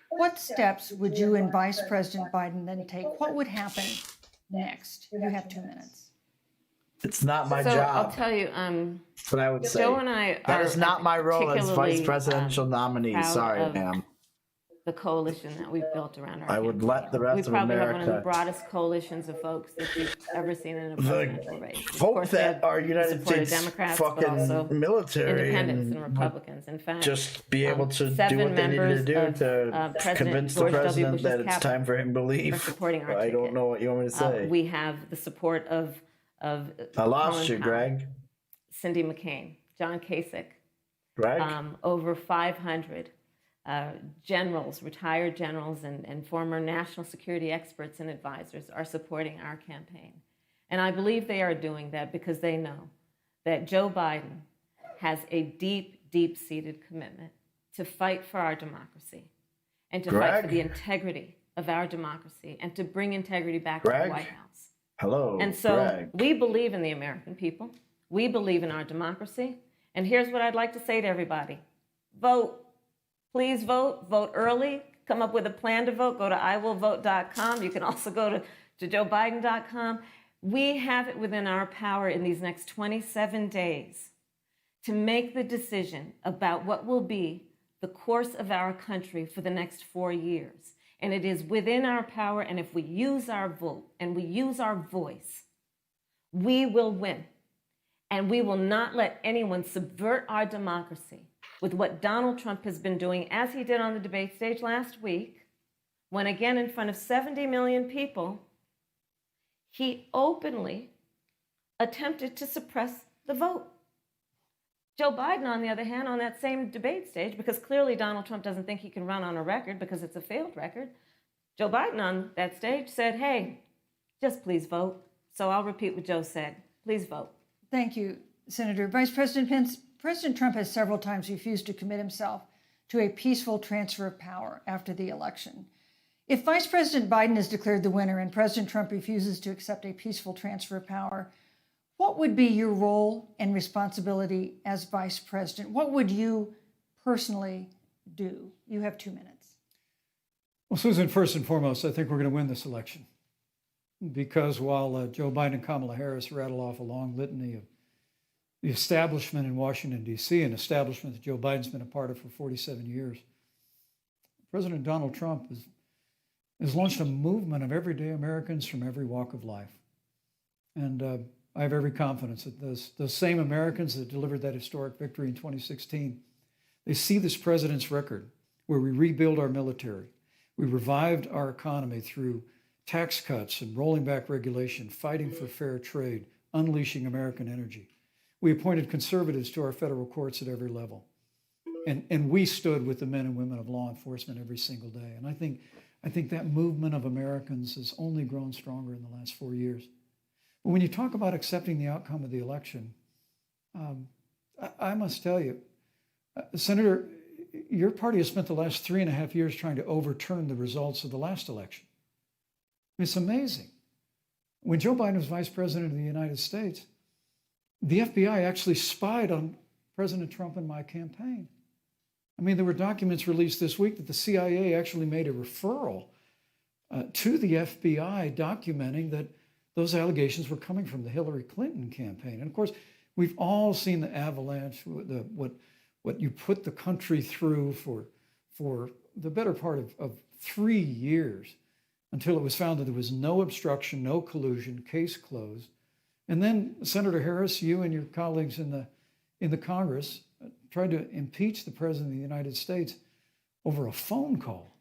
what steps would you and Vice President Biden then take? What would happen next? You have 2 minutes. It's not my So job. I'll tell you, That's what I would say. Joe and I That are is not my role as particularly, vice presidential nominee. proud Sorry, of ma'am. the coalition that we've built around our I would campaign. let the rest we of probably have one of the America broadest coalitions of folks that you've ever seen in a presidential race. Of hope course, we that have our the United support of States Democrats, but fucking also military independents and and Republicans. In fact, just be able to do 7 what they need to members do of, to President convince the George W. president Bush's that it's cabinet time for him to for leave. supporting our I ticket. don't know what you want me to say. We have the support of I lost Colin you, Powell, Greg. Cindy McCain, John Kasich, Greg? over 500 generals, retired generals, and former national security experts and advisors are supporting our campaign. And I believe they are doing that because they know that Joe Biden has a deep, deep-seated commitment to fight for our democracy and to fight for the integrity of our democracy and to bring integrity back to the White House. Hello. And so we believe in the American people. We believe in our democracy. And here's what I'd like to say to everybody. Vote. Please vote. Vote early. Come up with a plan to vote. Go to iwillvote.com. You can also go to joebiden.com. We have it within our power in these next 27 days to make the decision about what will be the course of our country for the next 4 years. And it is within our power, and if we use our vote and we use our voice, we will win. And we will not let anyone subvert our democracy with what Donald Trump has been doing, as he did on the debate stage last week, when again in front of 70 million people, he openly attempted to suppress the vote. Joe Biden, on the other hand, on that same debate stage, because clearly Donald Trump doesn't think he can run on a record because it's a failed record, Joe Biden on that stage said, hey, just please vote. So I'll repeat what Joe said. Please vote. Thank you, Senator. Vice President Pence, President Trump has several times refused to commit himself to a peaceful transfer of power after the election. If Vice President Biden is declared the winner and President Trump refuses to accept a peaceful transfer of power, what would be your role and responsibility as Vice President? What would you personally do? You have 2 minutes. Well, Susan, first and foremost, I think we're going to win this election. Because while Joe Biden and Kamala Harris rattle off a long litany of the establishment in Washington, D.C., an establishment that Joe Biden's been a part of for 47 years, President Donald Trump has launched a movement of everyday Americans from every walk of life. And I have every confidence that those same Americans that delivered that historic victory in 2016, they see this president's record where we rebuild our military, we revived our economy through tax cuts and rolling back regulation, fighting for fair trade, unleashing American energy. We appointed conservatives to our federal courts at every level. And we stood with the men and women of law enforcement every single day. And I think that movement of Americans has only grown stronger in the last 4 years. But when you talk about accepting the outcome of the election, I must tell you, Senator, your party has spent the last 3.5 years trying to overturn the results of the last election. It's amazing. When Joe Biden was vice president of the United States, the FBI actually spied on President Trump and my campaign. I mean, there were documents released this week that the CIA actually made a referral to the FBI documenting that those allegations were coming from the Hillary Clinton campaign. And of course, we've all seen the avalanche, what you put the country through for the better part of 3 years until it was found that there was no obstruction, no collusion, case closed. And then Senator Harris, you and your colleagues in the Congress tried to impeach the President of the United States over a phone call.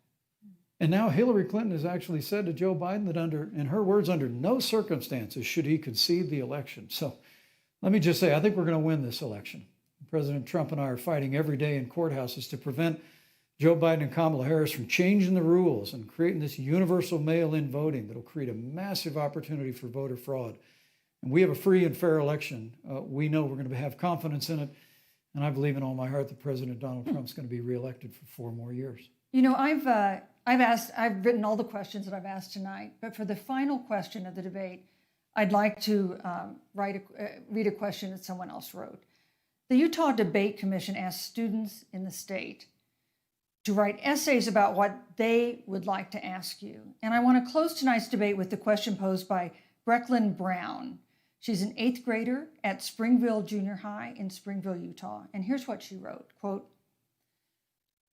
And now Hillary Clinton has actually said to Joe Biden that in her words, under no circumstances should he concede the election. So let me just say, I think we're going to win this election. President Trump and I are fighting every day in courthouses to prevent Joe Biden and Kamala Harris from changing the rules and creating this universal mail-in voting that will create a massive opportunity for voter fraud. And we have a free and fair election. We know we're going to have confidence in it. And I believe in all my heart that President Donald Trump's going to be reelected for 4 more years. You know, I've written all the questions that I've asked tonight, but for the final question of the debate, I'd like to read a question that someone else wrote. The Utah Debate Commission asked students in the state to write essays about what they would like to ask you. And I want to close tonight's debate with the question posed by Brecklin Brown. She's an 8th grader at Springville Junior High in Springville, Utah. And here's what she wrote, quote,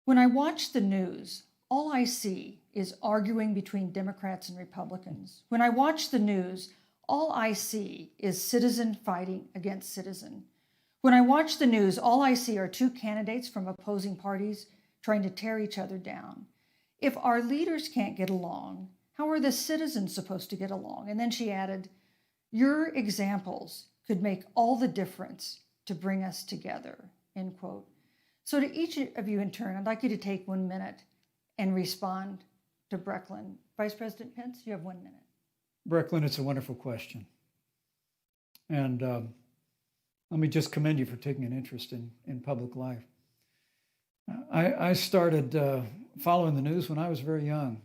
"When I watch the news, all I see is arguing between Democrats and Republicans. When I watch the news, all I see is citizen fighting against citizen. When I watch the news, all I see are 2 candidates from opposing parties trying to tear each other down. If our leaders can't get along, how are the citizens supposed to get along?" And then she added, "Your examples could make all the difference to bring us together," end quote. So to each of you in turn, I'd like you to take 1 minute and respond to Brecklin. Vice President Pence, you have 1 minute. Brecklin, it's a wonderful question. And let me just commend you for taking an interest in public life. I started following the news when I was very young.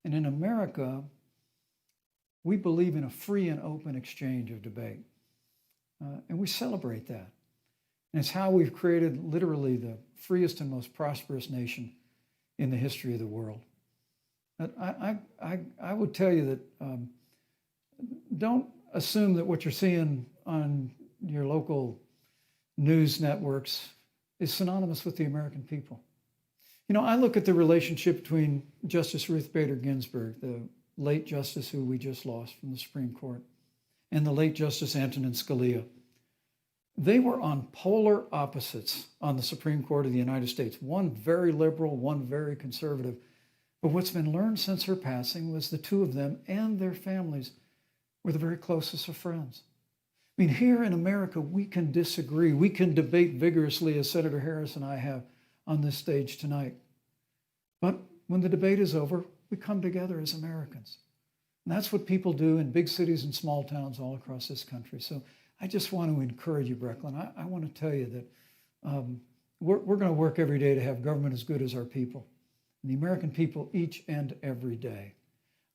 And in America, we believe in a free and open exchange of debate. And we celebrate that. And it's how we've created literally the freest and most prosperous nation in the history of the world. I would tell you that don't assume that what you're seeing on your local news networks is synonymous with the American people. You know, I look at the relationship between Justice Ruth Bader Ginsburg, the late justice who we just lost from the Supreme Court, and the late Justice Antonin Scalia. They were on polar opposites on the Supreme Court of the United States, one very liberal, one very conservative. But what's been learned since her passing was the two of them and their families were the very closest of friends. I mean, here in America, we can disagree. We can debate vigorously, as Senator Harris and I have on this stage tonight. But when the debate is over, we come together as Americans. And that's what people do in big cities and small towns all across this country. So I just want to encourage you, Brecklin. I want to tell you that we're going to work every day to have government as good as our people. And the American people each and every day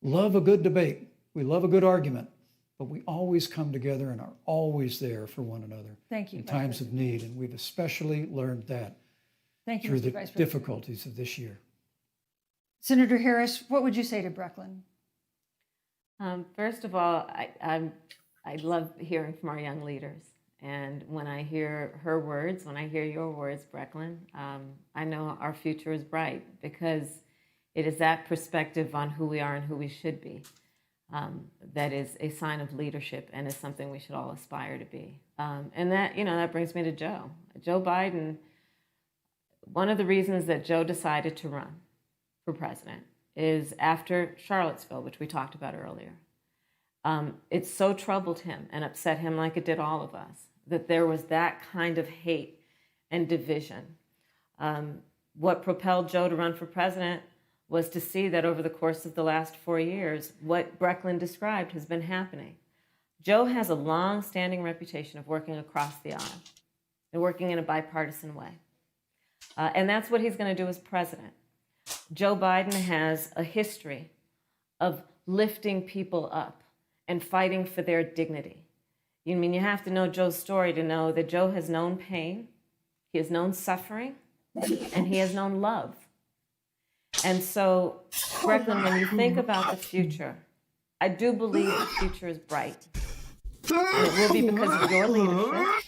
love a good debate. We love a good argument. But we always come together and are always there for one another. Thank you, in times of need. And we've especially learned that Thank you, through Mr. the Vice President. difficulties of this year. Senator Harris, what would you say to Brecklin? First of all, I love hearing from our young leaders. And when I hear her words, when I hear your words, Brecklin, I know our future is bright because it is that perspective on who we are and who we should be. That is a sign of leadership and is something we should all aspire to be. And that, that brings me to Joe. Joe Biden, one of the reasons that Joe decided to run for president is after Charlottesville, which we talked about earlier. It so troubled him and upset him like it did all of us, that there was that kind of hate and division. What propelled Joe to run for president was to see that over the course of the last 4 years, what Brecklin described has been happening. Joe has a long-standing reputation of working across the aisle and working in a bipartisan way. And that's what he's going to do as president. Joe Biden has a history of lifting people up and fighting for their dignity. You have to know Joe's story to know that Joe has known pain, he has known suffering, and he has known love. And so, Brecklin, when you think about the future, I do believe the future is bright. And it will be because of your leadership.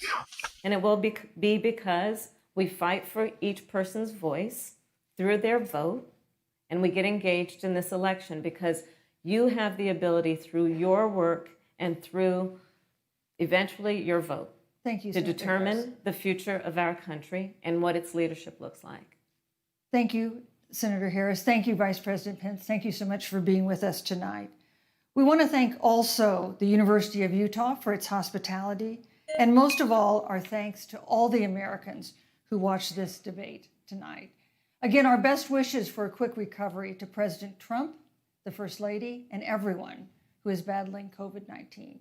And it will be because we fight for each person's voice through their vote. And we get engaged in this election because you have the ability through your work and through eventually your vote Thank you, to Senator determine Harris. the future of our country and what its leadership looks like. Thank you, Senator Harris. Thank you, Vice President Pence. Thank you so much for being with us tonight. We want to thank also the University of Utah for its hospitality, and most of all, our thanks to all the Americans who watched this debate tonight. Again, our best wishes for a quick recovery to President Trump, the First Lady, and everyone who is battling COVID-19.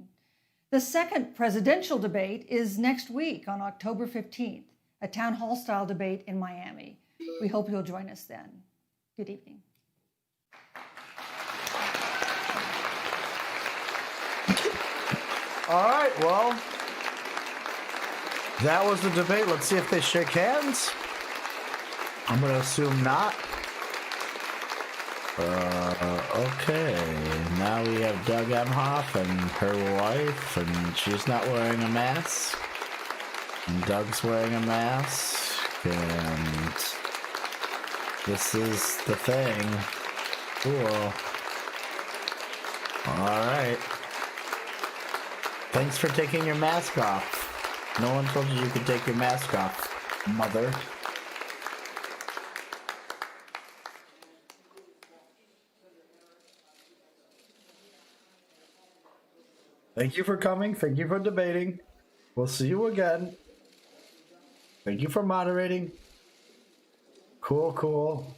The second presidential debate is next week on October 15th, a town hall style debate in Miami. We hope you'll join us then. Good evening. All right, well, that was the debate. Let's see if they shake hands. I'm going to assume not. Okay, now we have Doug Emhoff and her wife, and she's not wearing a mask. And Doug's wearing a mask, and this is the thing. Cool. Alright. Thanks for taking your mask off. No one told you could take your mask off, mother. Thank you for coming. Thank you for debating. We'll see you again. Thank you for moderating. Cool.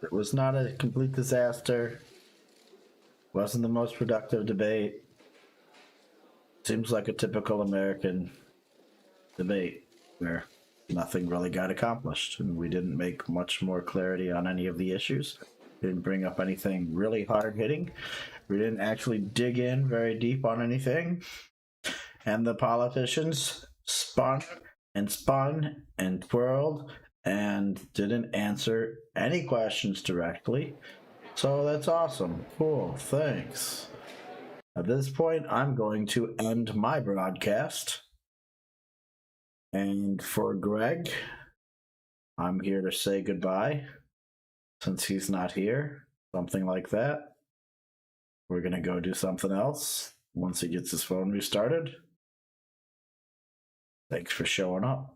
It was not a complete disaster. Wasn't the most productive debate. Seems like a typical American debate where nothing really got accomplished, and we didn't make much more clarity on any of the issues. Didn't bring up anything really hard hitting. We didn't actually dig in very deep on anything. And the politicians spun and twirled and didn't answer any questions directly. So that's awesome. Cool. Thanks. At this point, I'm going to end my broadcast. And for Greg, I'm here to say goodbye. Since he's not here, something like that. We're going to go do something else once he gets his phone restarted. Thanks for showing up.